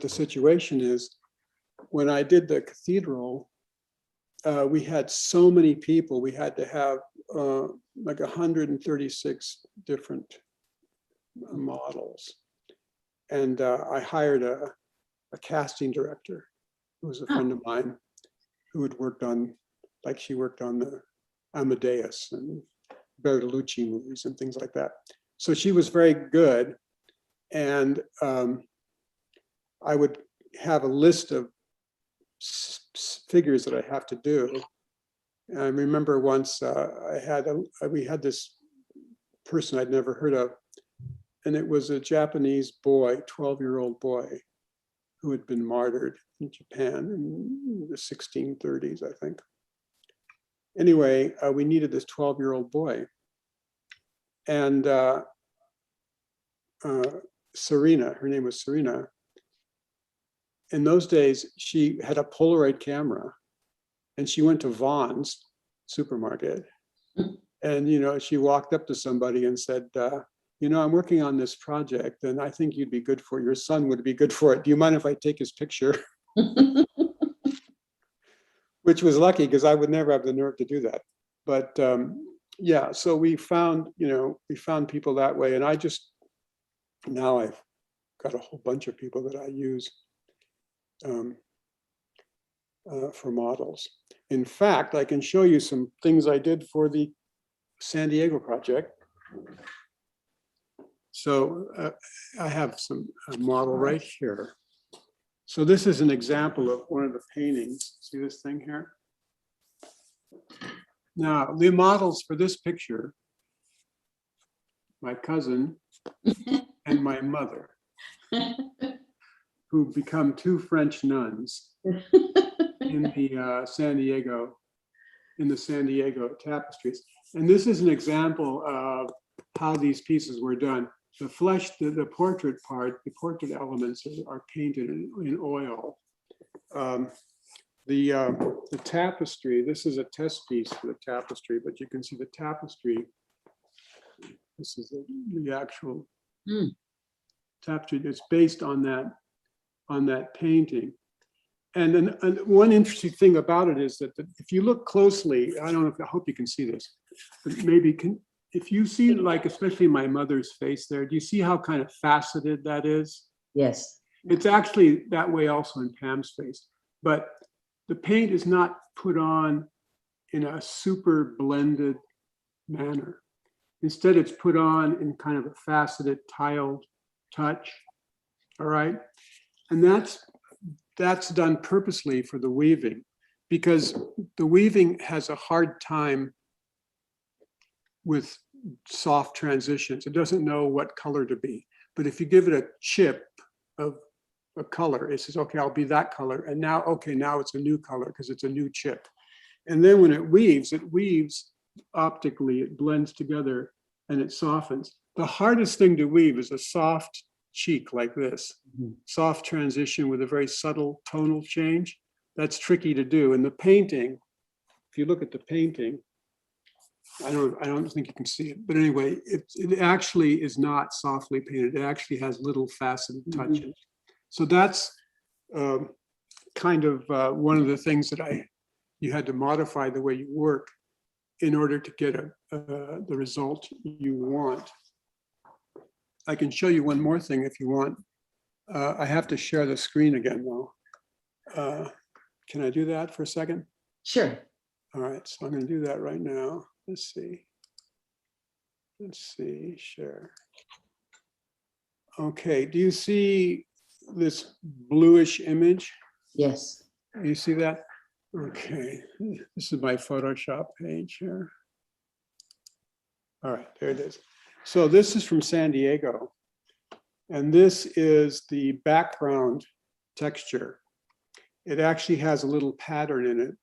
situation is. When I did the cathedral, we had so many people. We had to have like 136 different models, and I hired a casting director who was a friend of mine who had worked on, like she worked on the Amadeus and Bertolucci movies and things like that. So she was very good, and I would have a list of figures that I have to do. And I remember once we had this person I'd never heard of, and it was a Japanese boy, 12-year-old boy, who had been martyred in Japan in the 1630s, I think. Anyway, we needed this 12-year-old boy. And Serena, her name was Serena. In those days, she had a Polaroid camera, and she went to Vaughn's supermarket. And, she walked up to somebody and said, I'm working on this project, and I think you'd be good for it. Your son would be good for it. Do you mind if I take his picture? Which was lucky, because I would never have the nerve to do that. But yeah, so we found people that way. And now I've got a whole bunch of people that I use for models. In fact, I can show you some things I did for the San Diego project. So I have a model right here. So this is an example of one of the paintings. See this thing here? Now, the models for this picture, my cousin and my mother, who become two French nuns in the San Diego tapestries. And this is an example of how these pieces were done. The flesh, the portrait part, the portrait elements are painted in oil. The tapestry, this is a test piece for the tapestry, but you can see the tapestry. This is the actual tapestry that's based on that painting. And then one interesting thing about it is that if you look closely, I hope you can see this, but maybe if you see, like, especially my mother's face there, do you see how kind of faceted that is? Yes. It's actually that way also in Pam's face, but the paint is not put on in a super blended manner. Instead, it's put on in kind of a faceted, tiled touch, all right? And that's done purposely for the weaving, because the weaving has a hard time with soft transitions. It doesn't know what color to be. But if you give it a chip of a color, it says, okay, I'll be that color. And now, okay, now it's a new color because it's a new chip. And then when it weaves optically, it blends together and it softens. The hardest thing to weave is a soft cheek like this, soft transition with a very subtle tonal change. That's tricky to do. And the painting, if you look at the painting, I don't think you can see it, but anyway, it actually is not softly painted. It actually has little faceted touches. So that's kind of one of the things that you had to modify the way you work in order to get the result you want. I can show you one more thing if you want. I have to share the screen again though. Can I do that for a second? Sure. All right, so I'm going to do that right now. Let's see. Share. Okay, do you see this bluish image? Yes. You see that? Okay, this is my Photoshop page here. All right, there it is. So this is from San Diego. And this is the background texture. It actually has a little pattern in it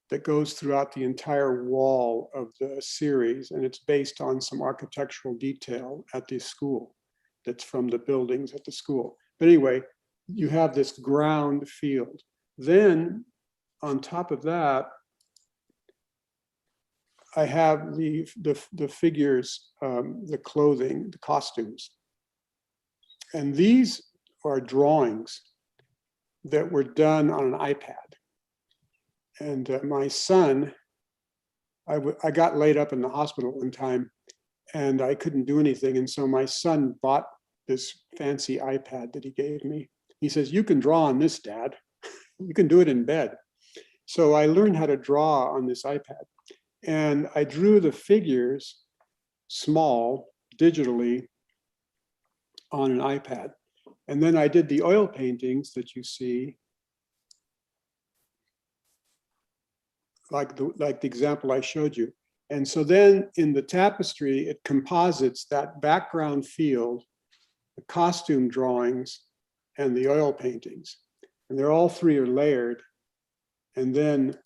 that goes throughout the entire wall of the series, and it's based on some architectural detail at the school that's from the buildings at the school. But anyway, you have this ground field. Then on top of that, I have the figures, the clothing, the costumes. And these are drawings that were done on an iPad. And my son, I got laid up in the hospital one time and I couldn't do anything. And so my son bought this fancy iPad that he gave me. He says, "You can draw on this, Dad. You can do it in bed." So I learned how to draw on this iPad. And I drew the figures small, digitally, on an iPad. And then I did the oil paintings that you see, like the example I showed you. And so then in the tapestry, it composites that background field, the costume drawings, and the oil paintings. And they're all three are layered. And then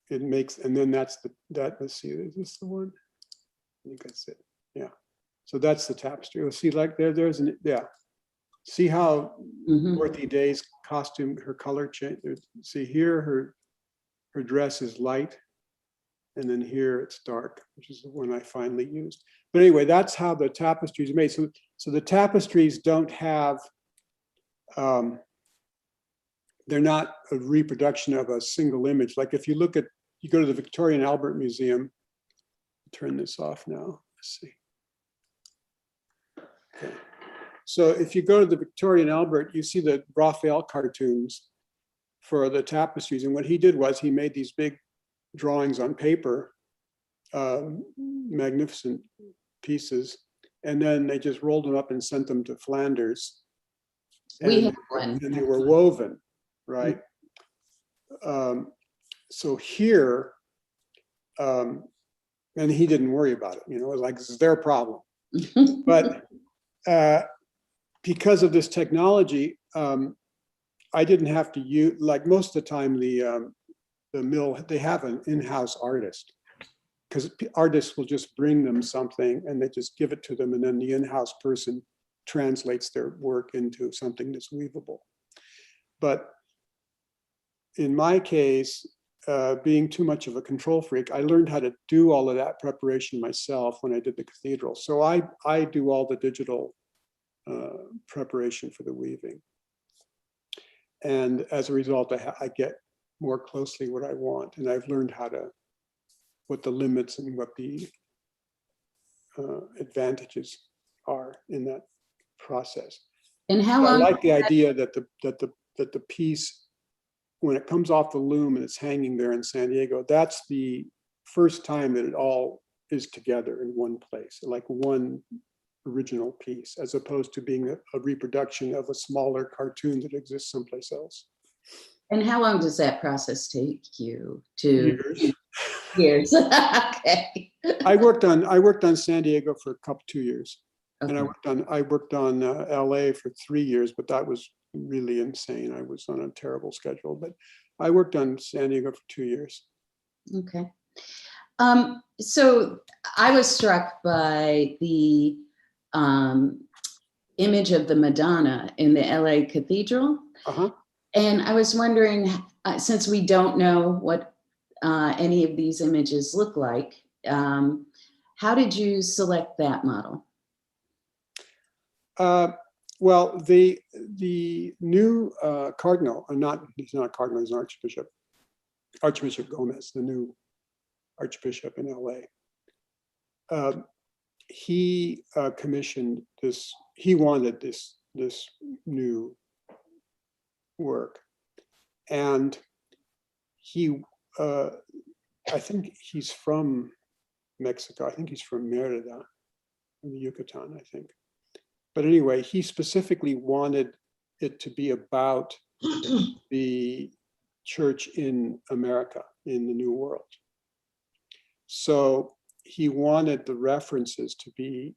it makes, and then that's let's see, is this the one? I think that's it, yeah. So that's the tapestry. You'll see like there's an, yeah. See how Dorothy Day's costume, her color change. See here, her dress is light, and then here it's dark, which is the one I finally used. But anyway, that's how the tapestry is made. So the tapestries don't have, they're not a reproduction of a single image. Like if you look at, you go to the Victoria and Albert Museum, turn this off now, let's see. Okay. So if you go to the Victoria and Albert, you see the Raphael cartoons for the tapestries. And what he did was he made these big drawings on paper, magnificent pieces. And then they just rolled them up and sent them to Flanders. We have one. And they were woven, right? So here, and he didn't worry about it, you know, it was like, this is their problem. But because of this technology, I didn't have to use, like most of the time, the mill, they have an in-house artist, because artists will just bring them something and they just give it to them, and then the in-house person translates their work into something that's weavable. But in my case, being too much of a control freak, I learned how to do all of that preparation myself when I did the cathedral. So I do all the digital preparation for the weaving. And as a result, I get more closely what I want. And I've learned how to, what the limits and what the advantages are in that process. And how long? I like the idea that the piece, when it comes off the loom and it's hanging there in San Diego, that's the first time that it all is together in one place, like one original piece, as opposed to being a reproduction of a smaller cartoon that exists someplace else. And how long does that process take you to? Years. Years. Okay. I worked on San Diego for 2 years. Okay. And I worked on LA for 3 years, but that was really insane. I was on a terrible schedule, but I worked on San Diego for 2 years. Okay. So I was struck by the image of the Madonna in the LA Cathedral. And I was wondering, since we don't know what any of these images look like, how did you select that model? Well, the new cardinal, he's not a cardinal, he's an archbishop, Archbishop Gomez, the new archbishop in LA. He commissioned this, he wanted this new work. And he I think he's from Mexico. I think he's from Merida, in the Yucatan, I think. But anyway, he specifically wanted it to be about the church in America, in the New World. So he wanted the references to be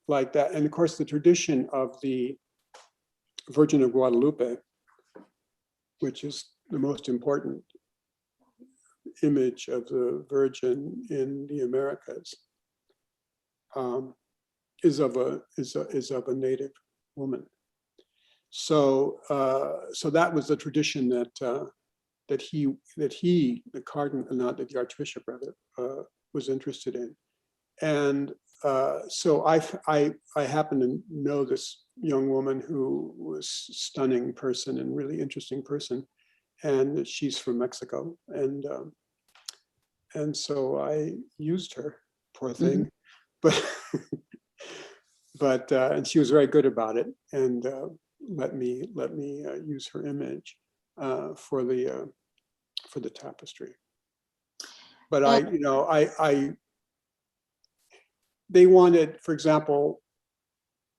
like that. And of course, the tradition of the Virgin of Guadalupe, which is the most important image of the Virgin in the Americas, is of a native woman. So so that was the tradition that he, the cardinal, not that the archbishop rather, was interested in. And so I happen to know this young woman who was a stunning person and really interesting person, and she's from Mexico, and so I used her, poor thing, but and she was very good about it, and let me use her image for the tapestry. But they wanted, for example,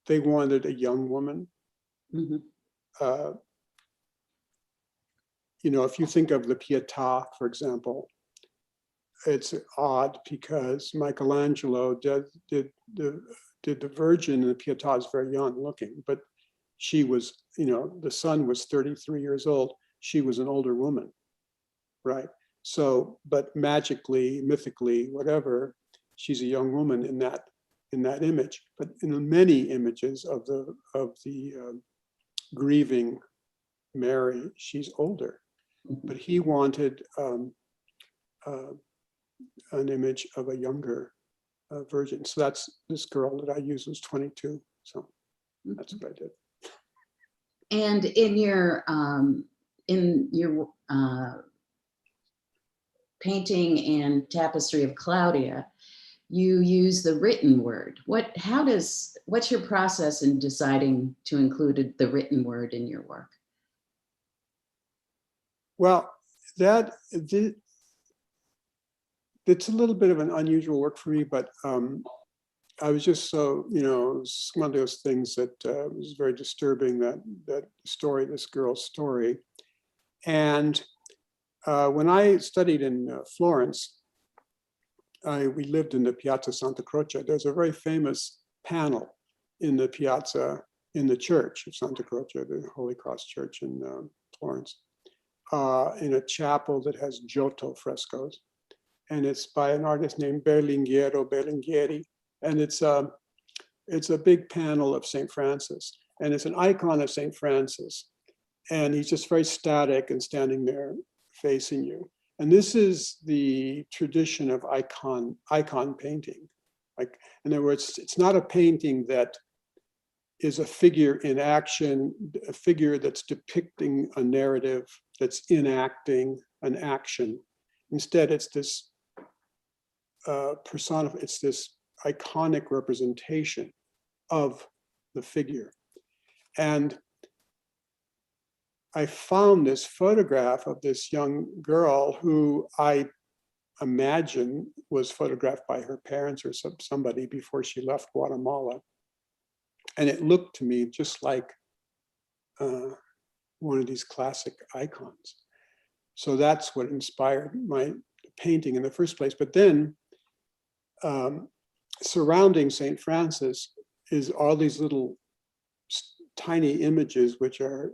they wanted a young woman. If you think of the Pietà, for example, it's odd because Michelangelo did the Virgin, and the Pietà is very young looking, but she was, the son was 33 years old. She was an older woman, right? So, but magically, mythically, whatever, she's a young woman in that image. But in many images of the grieving Mary, she's older. But he wanted an image of a younger Virgin. So that's this girl that I used was 22. So that's what I did. And in your painting and tapestry of Claudia, you use the written word. What's your process in deciding to include the written word in your work? Well, it's a little bit of an unusual work for me, but I was just so, it's one of those things that was very disturbing, that story, this girl's story. And when I studied in Florence, we lived in the Piazza Santa Croce. There's a very famous panel in the piazza, in the church of Santa Croce, the Holy Cross Church in Florence, in a chapel that has Giotto frescoes. And it's by an artist named Berlinghieri. And it's a big panel of St. Francis. And it's an icon of St. Francis. And he's just very static and standing there facing you. And this is the tradition of icon painting. Like, in other words, it's not a painting that is a figure in action, a figure that's depicting a narrative, that's enacting an action. Instead, it's this it's this iconic representation of the figure. And I found this photograph of this young girl who I imagine was photographed by her parents or somebody before she left Guatemala. And it looked to me just like one of these classic icons. So that's what inspired my painting in the first place. But then surrounding St. Francis is all these little tiny images, which are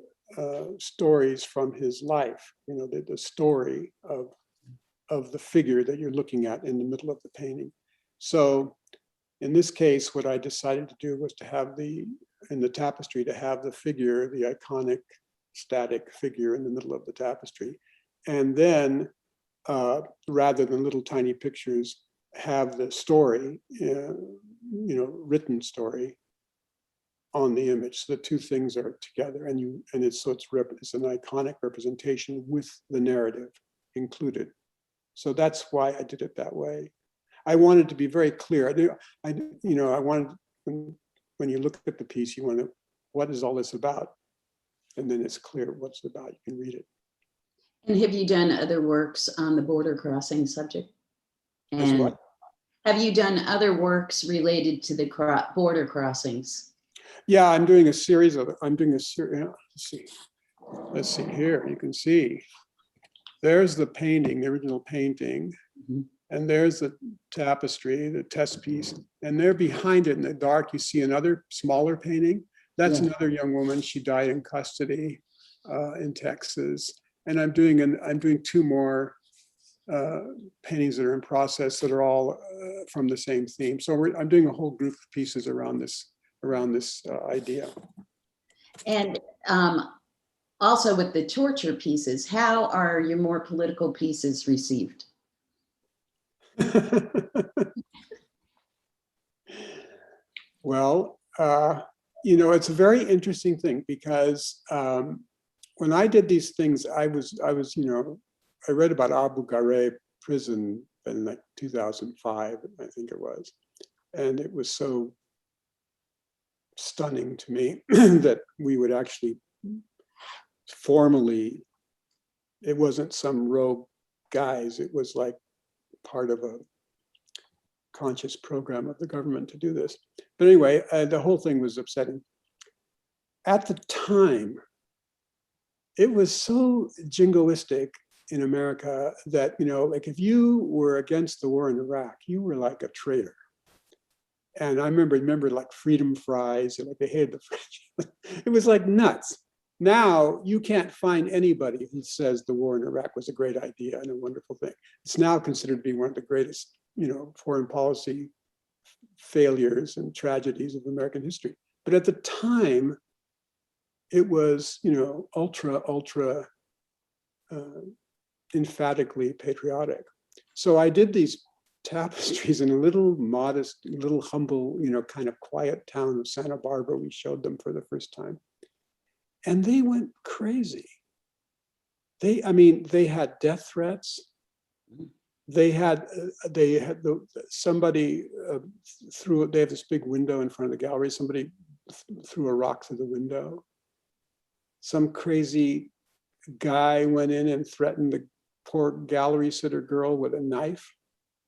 stories from his life, the story of the figure that you're looking at in the middle of the painting. So in this case, what I decided to do was to have in the tapestry, to have the figure, the iconic static figure in the middle of the tapestry. And then rather than little tiny pictures, have the story, written story on the image. So the two things are together, and it's an iconic representation with the narrative included. So that's why I did it that way. I wanted to be very clear. I wanted, when you look at the piece, you want to, what is all this about? And then it's clear what's it about. You can read it. And have you done other works on the border crossing subject? As And what? have you done other works related to the border crossings? Yeah, I'm doing a series of, I'm doing a series, let's see here, you can see. There's the painting, the original painting, Mhm. and there's the tapestry, the test piece, and there behind it in the dark, you see another smaller painting. That's Yeah. another young woman, she died in custody in Texas. And I'm doing two more paintings that are in process that are all from the same theme. So I'm doing a whole group of pieces around this idea. And also with the torture pieces, how are your more political pieces received? Well, it's a very interesting thing because when I did these things, I read about Abu Ghraib prison in like 2005, I think it was. And it was so stunning to me that we would actually formally, it wasn't some rogue guys, it was like part of a conscious program of the government to do this. But anyway, the whole thing was upsetting. At the time, it was so jingoistic in America that, like if you were against the war in Iraq, you were like a traitor. And I remember like freedom fries, and like they hated the French. It was like nuts. Now you can't find anybody who says the war in Iraq was a great idea and a wonderful thing. It's now considered to be one of the greatest, foreign policy failures and tragedies of American history. But at the time, it was, ultra emphatically patriotic. So I did these tapestries in a little modest, little humble, kind of quiet town of Santa Barbara. We showed them for the first time. And they went crazy. They had death threats. They had somebody they have this big window in front of the gallery. Somebody threw a rock through the window. Some crazy guy went in and threatened the poor gallery sitter girl with a knife.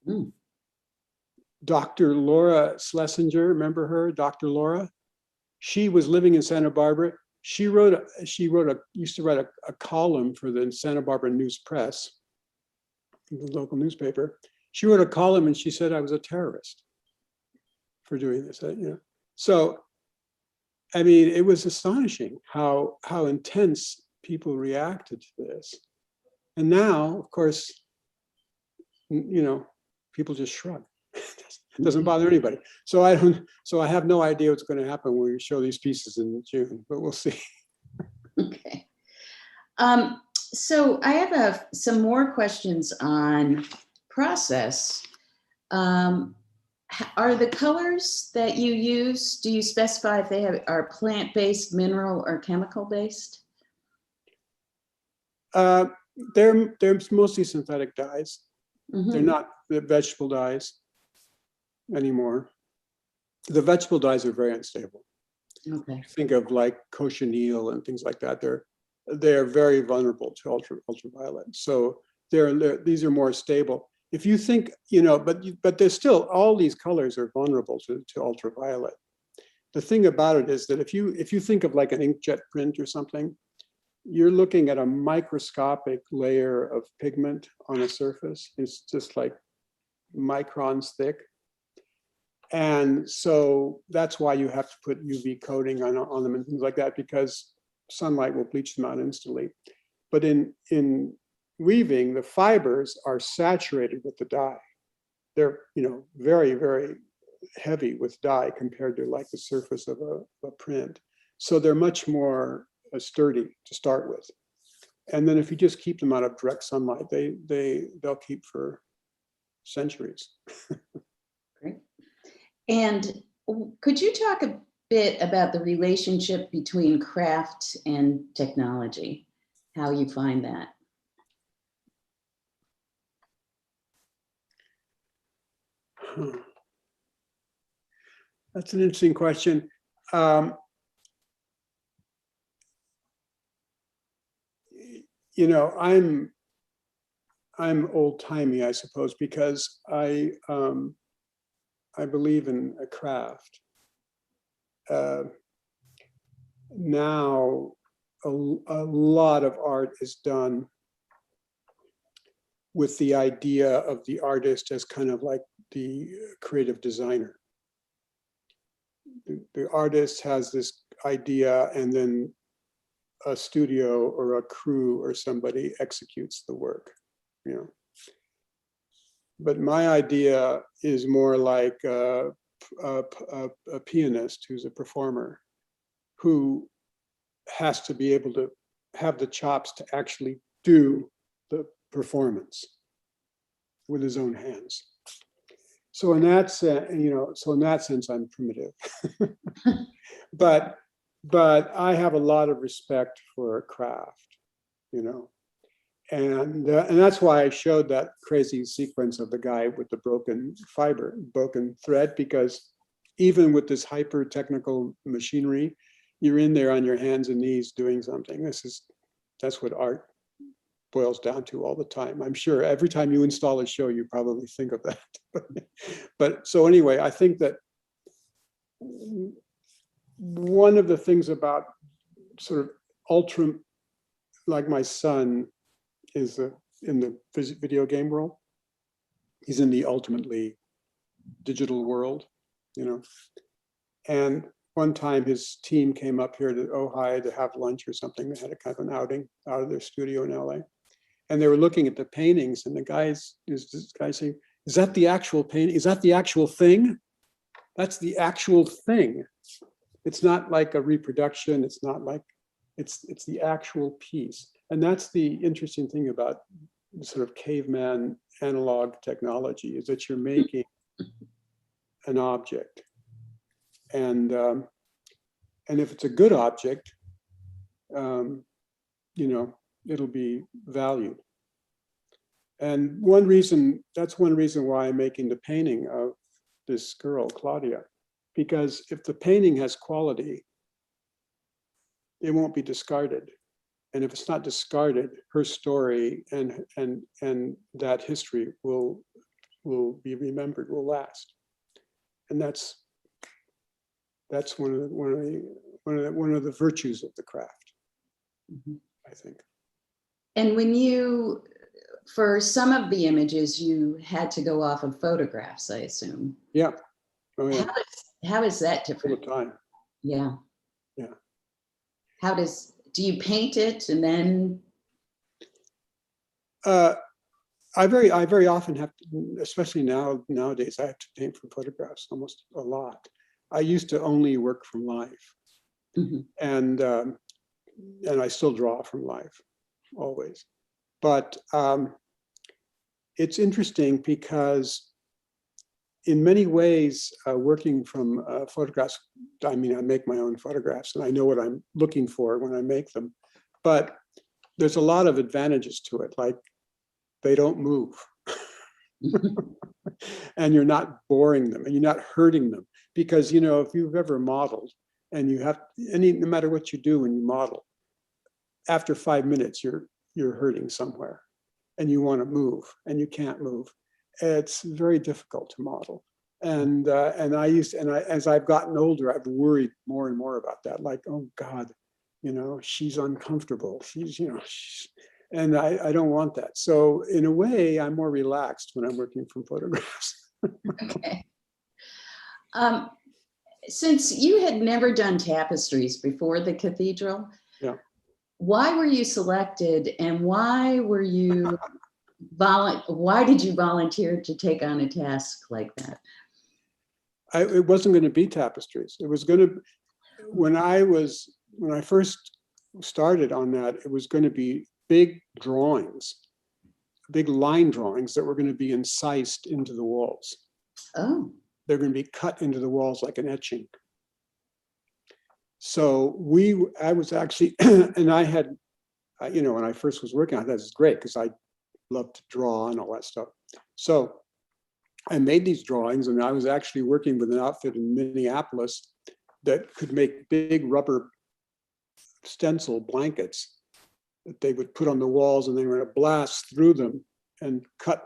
Mm. Dr. Laura Schlesinger, remember her, Dr. Laura? She was living in Santa Barbara. She used to write a column for the Santa Barbara News Press, the local newspaper. She wrote a column and she said I was a terrorist for doing this. So, it was astonishing how intense people reacted to this. And now, of course, people just shrug. It doesn't bother anybody. So I have no idea what's going to happen when we show these pieces in June, but we'll see. Okay. So I have some more questions on process. Are the colors that you use, do you specify if they are plant-based, mineral, or chemical-based? They're mostly synthetic dyes. Mm-hmm. They're not the vegetable dyes anymore. The vegetable dyes are very unstable. Okay. Think of like cochineal and things like that. They're very vulnerable to ultraviolet. So these are more stable. If you think, but there's still, all these colors are vulnerable to ultraviolet. The thing about it is that if you think of like an inkjet print or something, you're looking at a microscopic layer of pigment on a surface. It's just like microns thick. And so that's why you have to put UV coating on them and things like that, because sunlight will bleach them out instantly. But in weaving, the fibers are saturated with the dye. They're very, very heavy with dye compared to like the surface of a print. So they're much more sturdy to start with. And then if you just keep them out of direct sunlight, they'll keep for centuries. Great. And could you talk a bit about the relationship between craft and technology, how you find that? That's an interesting question. I'm old timey, I suppose, because I believe in a craft. Now, a lot of art is done with the idea of the artist as kind of like the creative designer. The artist has this idea, and then a studio or a crew or somebody executes the work, you know. But my idea is more like a pianist who's a performer who has to be able to have the chops to actually do the performance with his own hands. So in that sense, I'm primitive. but I have a lot of respect for craft, you know, and that's why I showed that crazy sequence of the guy with the broken thread, because even with this hyper technical machinery, you're in there on your hands and knees doing something. That's what art boils down to all the time. I'm sure every time you install a show, you probably think of that. But so anyway, I think that one of the things about sort of ultra, like my son is in the video game world. He's in the ultimately digital world, you know. And one time his team came up here to Ojai to have lunch or something. They had a kind of an outing out of their studio in LA. And they were looking at the paintings, and this guy saying, "Is that the actual painting? Is that the actual thing? That's the actual thing. It's not like a reproduction. It's not like, it's the actual piece." And that's the interesting thing about sort of caveman analog technology, is that you're making an object. And if it's a good object, you know, it'll be valued. And that's one reason why I'm making the painting of this girl, Claudia, because if the painting has quality, it won't be discarded. And if it's not discarded, her story and that history will be remembered, will last. And that's one of the virtues of the craft, I think. And when you, for some of the images, you had to go off of photographs, I assume. Yeah. Oh, yeah. How is that All different? the time. Yeah. Yeah. Do you paint it and then? I very often have to, especially nowadays, I have to paint from photographs almost a lot. I used to only work from life, and I still draw from life, always. But it's interesting because in many ways, working from photographs, I mean, I make my own photographs and I know what I'm looking for when I make them, but there's a lot of advantages to it, like they don't move. And you're not boring them and you're not hurting them, because, you know, if you've ever modeled and you have no matter what you do when you model, after 5 minutes, you're hurting somewhere and you want to move and you can't move. It's very difficult to model. And as I've gotten older, I've worried more and more about that. Like, oh God, you know, she's uncomfortable. And I don't want that. So in a way, I'm more relaxed when I'm working from photographs. Okay. Since you had never done tapestries before the cathedral, Yeah. Why were you selected, and why were you why did you volunteer to take on a task like that? It wasn't going to be tapestries. It was going to, when I first started on that, it was going to be big drawings, big line drawings that were going to be incised into the walls. Oh. They're going to be cut into the walls like an etching. So I was actually, and I had, you know, when I first was working on that, was great because I love to draw and all that stuff. So I made these drawings, and I was actually working with an outfit in Minneapolis that could make big rubber stencil blankets that they would put on the walls, and they were going to blast through them and cut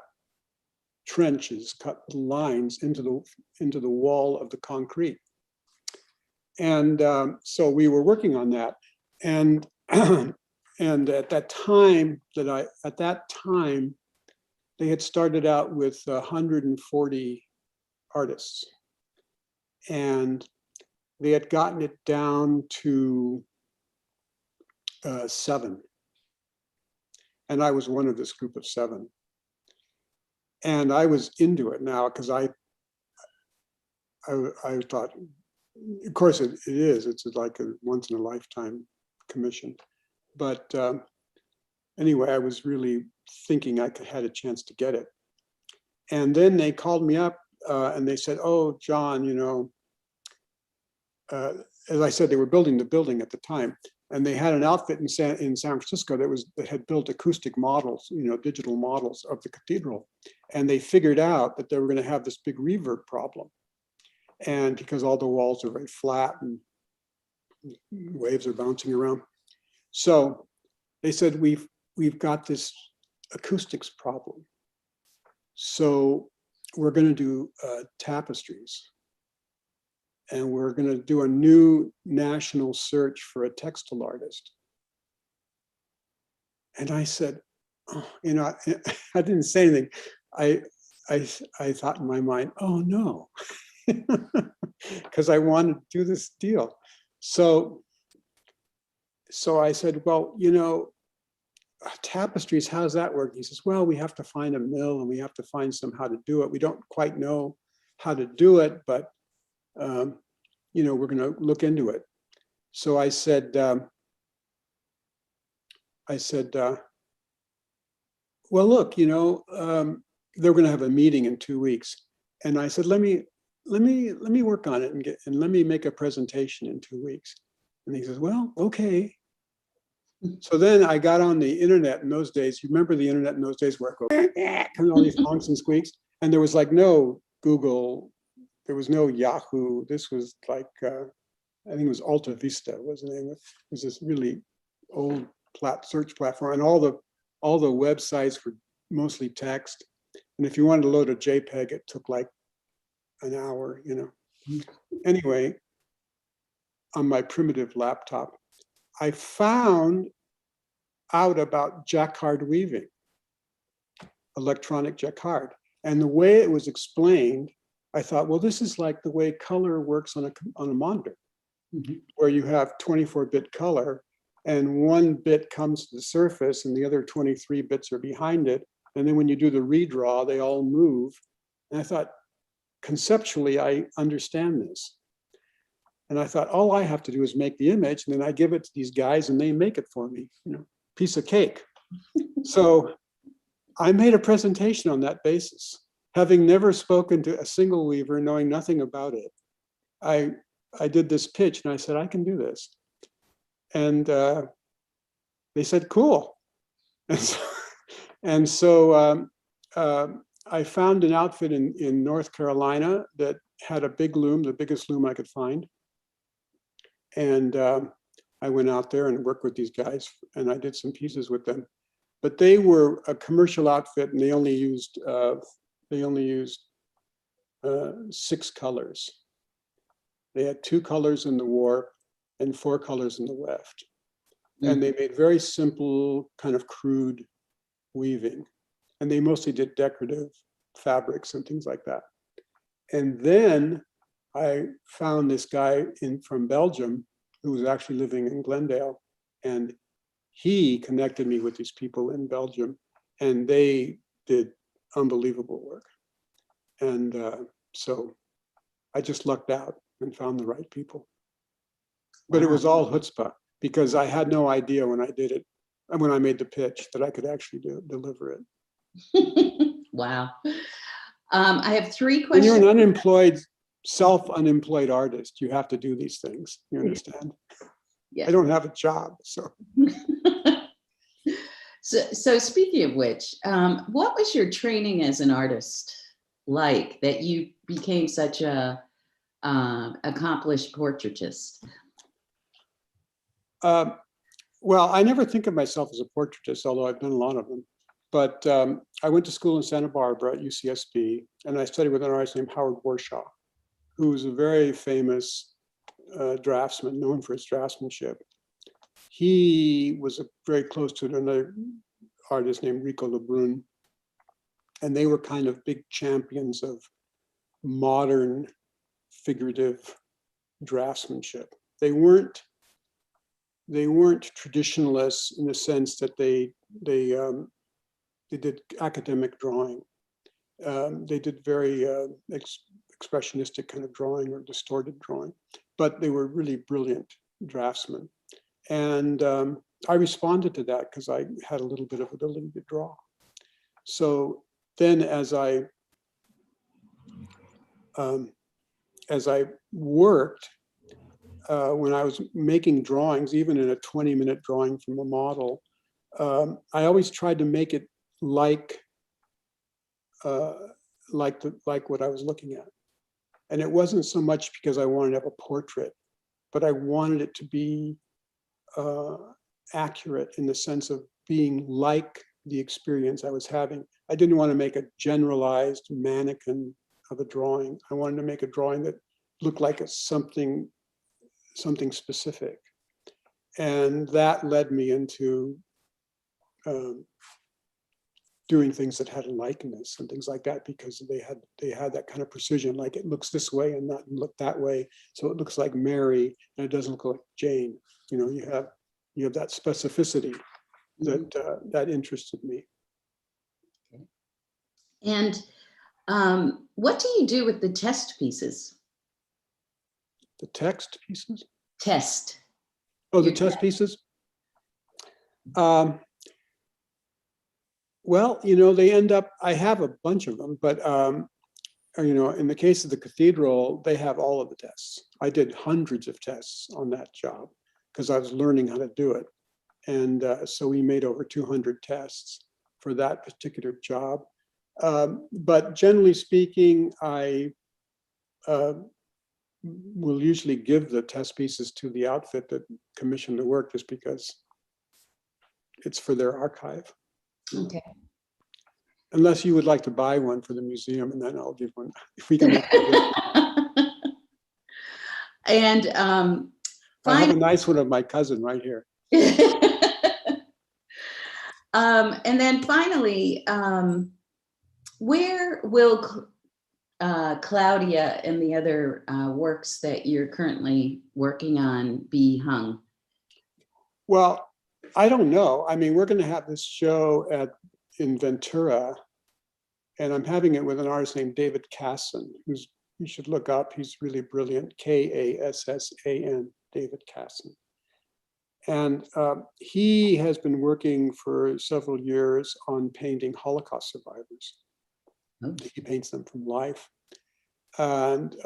trenches, cut lines into the wall of the concrete. And so we were working on that. And and at that time, they had started out with 140 artists, and they had gotten it down to 7. And I was one of this group of 7. And I was into it now because I thought, of course it is, it's like a once in a lifetime commission. But anyway, I was really thinking I had a chance to get it. And then they called me up and they said, oh, John, you know, as I said, they were building the building at the time. And they had an outfit in San Francisco that had built acoustic models, you know, digital models of the cathedral. And they figured out that they were going to have this big reverb problem. And because all the walls are very flat and waves are bouncing around. So they said, we've got this acoustics problem. So we're going to do tapestries. And we're going to do a new national search for a textile artist. And I said, oh, you know, I didn't say anything. I thought in my mind, oh no, because I wanted to do this deal. So I said, well, you know, tapestries, how's that work? He says, well, we have to find a mill and we have to find somehow to do it. We don't quite know how to do it, but you know, we're going to look into it. So I said, well, look, you know, they're going to have a meeting in 2 weeks, and I said, let me work on it and let me make a presentation in 2 weeks. And he says, well, okay. So then I got on the internet in those days. You remember the internet in those days where it goes, and all these honks and squeaks, and there was like no Google. There was no Yahoo. This was like, I think it was Alta Vista was the name of it. It was this really old search platform, and all the websites were mostly text. And if you wanted to load a JPEG, it took like an hour, you know. Anyway, on my primitive laptop, I found out about jacquard weaving, electronic jacquard. And the way it was explained, I thought, well, this is like the way color works on a monitor, where you have 24-bit color, and 1 bit comes to the surface, and the other 23 bits are behind it. And then when you do the redraw, they all move. And I thought, conceptually, I understand this. And I thought, all I have to do is make the image, and then I give it to these guys, and they make it for me, you know, piece of cake. So I made a presentation on that basis. Having never spoken to a single weaver, knowing nothing about it, I did this pitch and I said, I can do this. And they said, cool. And so I found an outfit in North Carolina that had a big loom, the biggest loom I could find. And I went out there and worked with these guys, and I did some pieces with them. But they were a commercial outfit, and they only used 6 colors. They had 2 colors in the warp and 4 colors in the weft. And they made very simple, kind of crude weaving. And they mostly did decorative fabrics and things like that. And then I found this guy from Belgium who was actually living in Glendale, and he connected me with these people in Belgium, and they did unbelievable work. And so I just lucked out and found the right people. But it was all chutzpah, because I had no idea when I did it, and when I made the pitch, that I could actually deliver it. Wow. I have 3 When questions. you're an unemployed, self-unemployed artist, you have to do these things. You understand? Yeah. I don't have a job, so. So speaking of which, what was your training as an artist like that you became such a accomplished portraitist? Well, I never think of myself as a portraitist, although I've done a lot of them. But I went to school in Santa Barbara at UCSB, and I studied with an artist named Howard Warshaw, who's a very famous draftsman, known for his draftsmanship. He was very close to another artist named Rico Lebrun, and they were kind of big champions of modern figurative draftsmanship. They weren't traditionalists in the sense that they did academic drawing. They did very expressionistic kind of drawing or distorted drawing, but they were really brilliant draftsmen. And I responded to that because I had a little bit of ability to draw. So then as I worked, when I was making drawings, even in a 20-minute drawing from a model, I always tried to make it like what I was looking at. And it wasn't so much because I wanted to have a portrait, but I wanted it to be accurate in the sense of being like the experience I was having. I didn't want to make a generalized mannequin of a drawing. I wanted to make a drawing that looked like something specific. And that led me into doing things that had a likeness and things like that, because they had that kind of precision, like it looks this way and not look that way. So it looks like Mary and it doesn't look like Jane. You know, you have that specificity that interested me. And what do you do with the test pieces? The text pieces? Test. Oh, the test pieces? Well, you know, they end up, I have a bunch of them, but, you know, in the case of the cathedral, they have all of the tests. I did hundreds of tests on that job because I was learning how to do it. And so we made over 200 tests for that particular job. But generally speaking, I will usually give the test pieces to the outfit that commissioned the work, just because it's for their archive. Okay. Unless you would like to buy one for the museum, and then I'll give one if we can make it. And I have a nice one of my cousin right here. And then finally, where will Claudia and the other works that you're currently working on be hung? Well, I don't know. I mean, we're going to have this show in Ventura, and I'm having it with an artist named David Casson, who's, you should look up. He's really brilliant. Kassan, David Casson. And he has been working for several years on painting Holocaust survivors. Oh. He paints them from life. And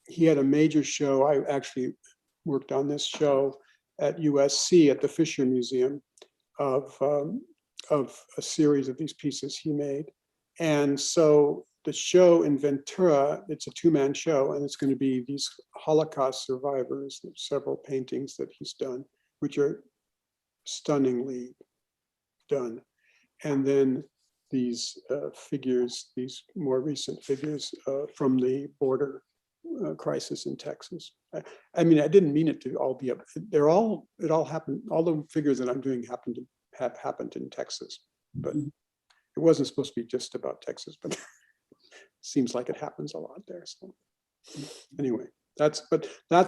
he had a major show. I actually worked on this show at USC at the Fisher Museum of a series of these pieces he made. And so the show in Ventura, it's a two-man show, and it's going to be these Holocaust survivors, several paintings that he's done, which are stunningly done. And then these figures, these more recent figures from the border crisis in Texas. I mean, I didn't mean it to all be up. It all happened. All the figures that I'm doing have happened in Texas, but it wasn't supposed to be just about Texas, but it seems like it happens a lot there. So anyway, that's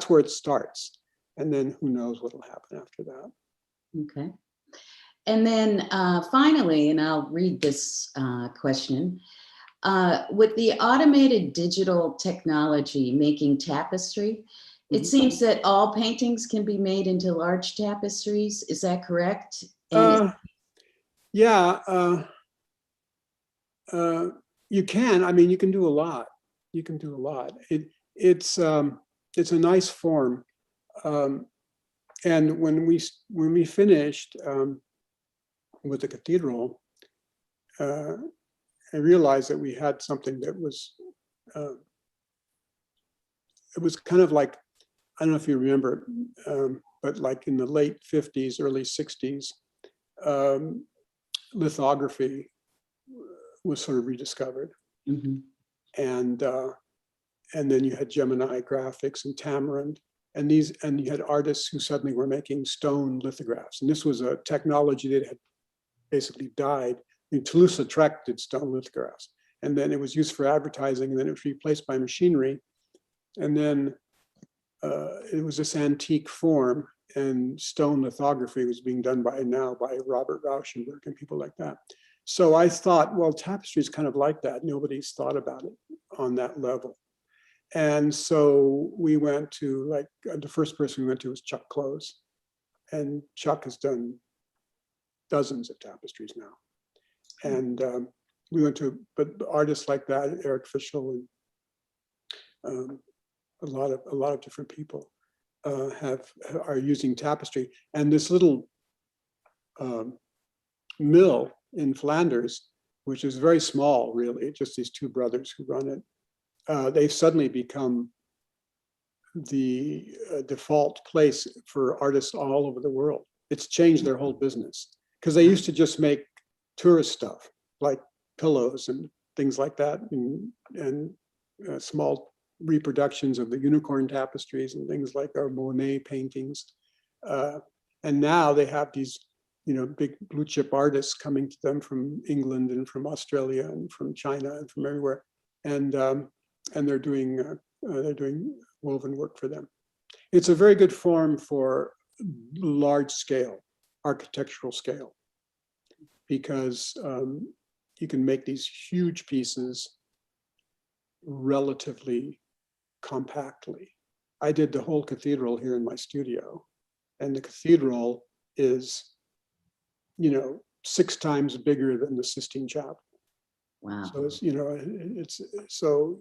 where it starts. And then who knows what'll happen after that. Okay. And then finally, and I'll read this question, with the automated digital technology making tapestry, it seems that all paintings can be made into large tapestries. Is that correct? Yeah, you can. I mean, you can do a lot. You can do a lot. It's a nice form. And when we finished with the cathedral, I realized that we had something that was, it was kind of like, I don't know if you remember, but like in the late 50s, early 60s, lithography was sort of rediscovered. Mhm. And then you had Gemini graphics and Tamarind, and you had artists who suddenly were making stone lithographs. And this was a technology that had basically died. I mean, Toulouse-Lautrec did stone lithographs, and then it was used for advertising, and then it was replaced by machinery. And then it was this antique form, and stone lithography was being done by Robert Rauschenberg and people like that. So I thought, well, tapestry is kind of like that. Nobody's thought about it on that level. And so we went to, like, the first person we went to was Chuck Close. And Chuck has done dozens of tapestries now. And we went to, but artists like that, Eric Fischel, and a lot of different people are using tapestry. And this little mill in Flanders, which is very small, really, just these two brothers who run it, they've suddenly become the default place for artists all over the world. It's changed their whole business, because they used to just make tourist stuff like pillows and things like that, and small reproductions of the unicorn tapestries and things like our Monet paintings. And now they have these, big blue chip artists coming to them from England and from Australia and from China and from everywhere. And they're doing woven work for them. It's a very good form for large scale, architectural scale, because you can make these huge pieces relatively compactly. I did the whole cathedral here in my studio, and the cathedral is, 6 times bigger than the Sistine Chapel. Wow. So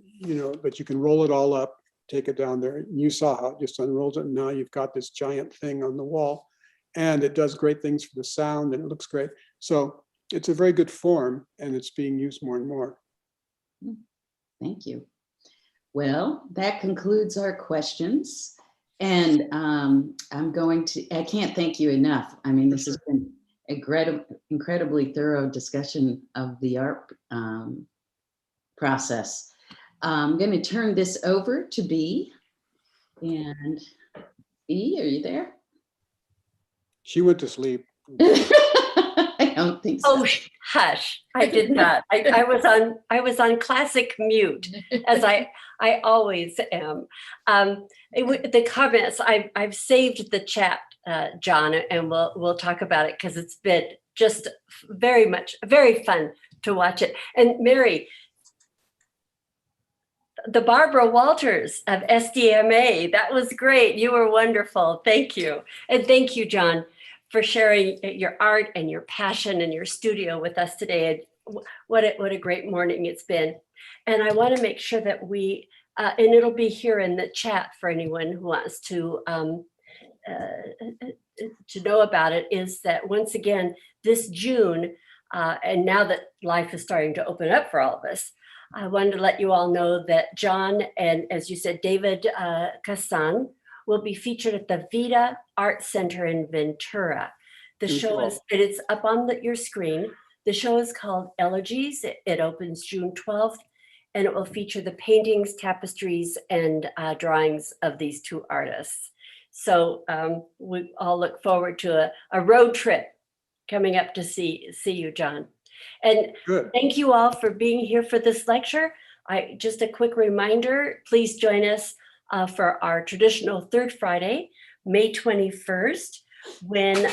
but you can roll it all up, take it down there. You saw how it just unrolls it. And now you've got this giant thing on the wall, and it does great things for the sound, and it looks great. So it's a very good form, and it's being used more and more. Thank you. Well, that concludes our questions. And I can't thank you enough. I mean, this has been incredibly thorough discussion of the art process. I'm going to turn this over to B. And B, are you there? She went to sleep. I don't think so. Oh, hush! I did not. I was on classic mute, as I always am. The comments, I've saved the chat, John, and we'll talk about it, because it's been just very fun to watch it. And Mary, the Barbara Walters of SDMA, that was great. You were wonderful. Thank you. And thank you, John, for sharing your art and your passion and your studio with us today. What a great morning it's been. And I want to make sure that and it'll be here in the chat for anyone who wants to know about it, is that once again, this June, and now that life is starting to open up for all of us, I wanted to let you all know that John and, as you said, David Cassan will be featured at the Vita Art Center in Ventura. The show is, it's up on your screen. The show is called Elegies. It opens June 12th, and it will feature the paintings, tapestries, and drawings of these two artists. So we all look forward to a road trip coming up to see you, John. And Good. Thank you all for being here for this lecture. Just a quick reminder, please join us for our traditional third Friday, May 21st, when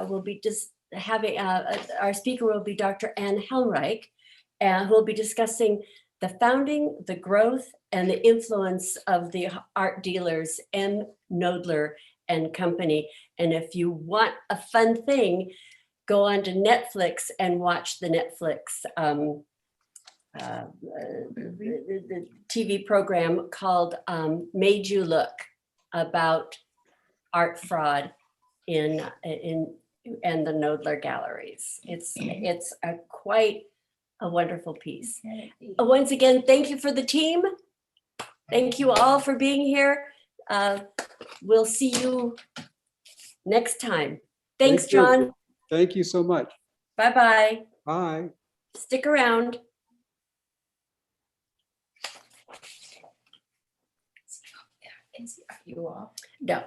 we'll be just having, our speaker will be Dr. Ann Helmreich, who will be discussing the founding, the growth, and the influence of the art dealers M. Knoedler and Company. And if you want a fun thing, go on to Netflix and watch the Netflix the TV program called Made You Look, about art fraud in the Knoedler galleries. It's quite a wonderful piece. Once again, thank you for the team. Thank you all for being here. we'll see you next time. Thanks, Thank you. John. Thank you so much. Bye-bye. Bye. Stick around. Are you off? No.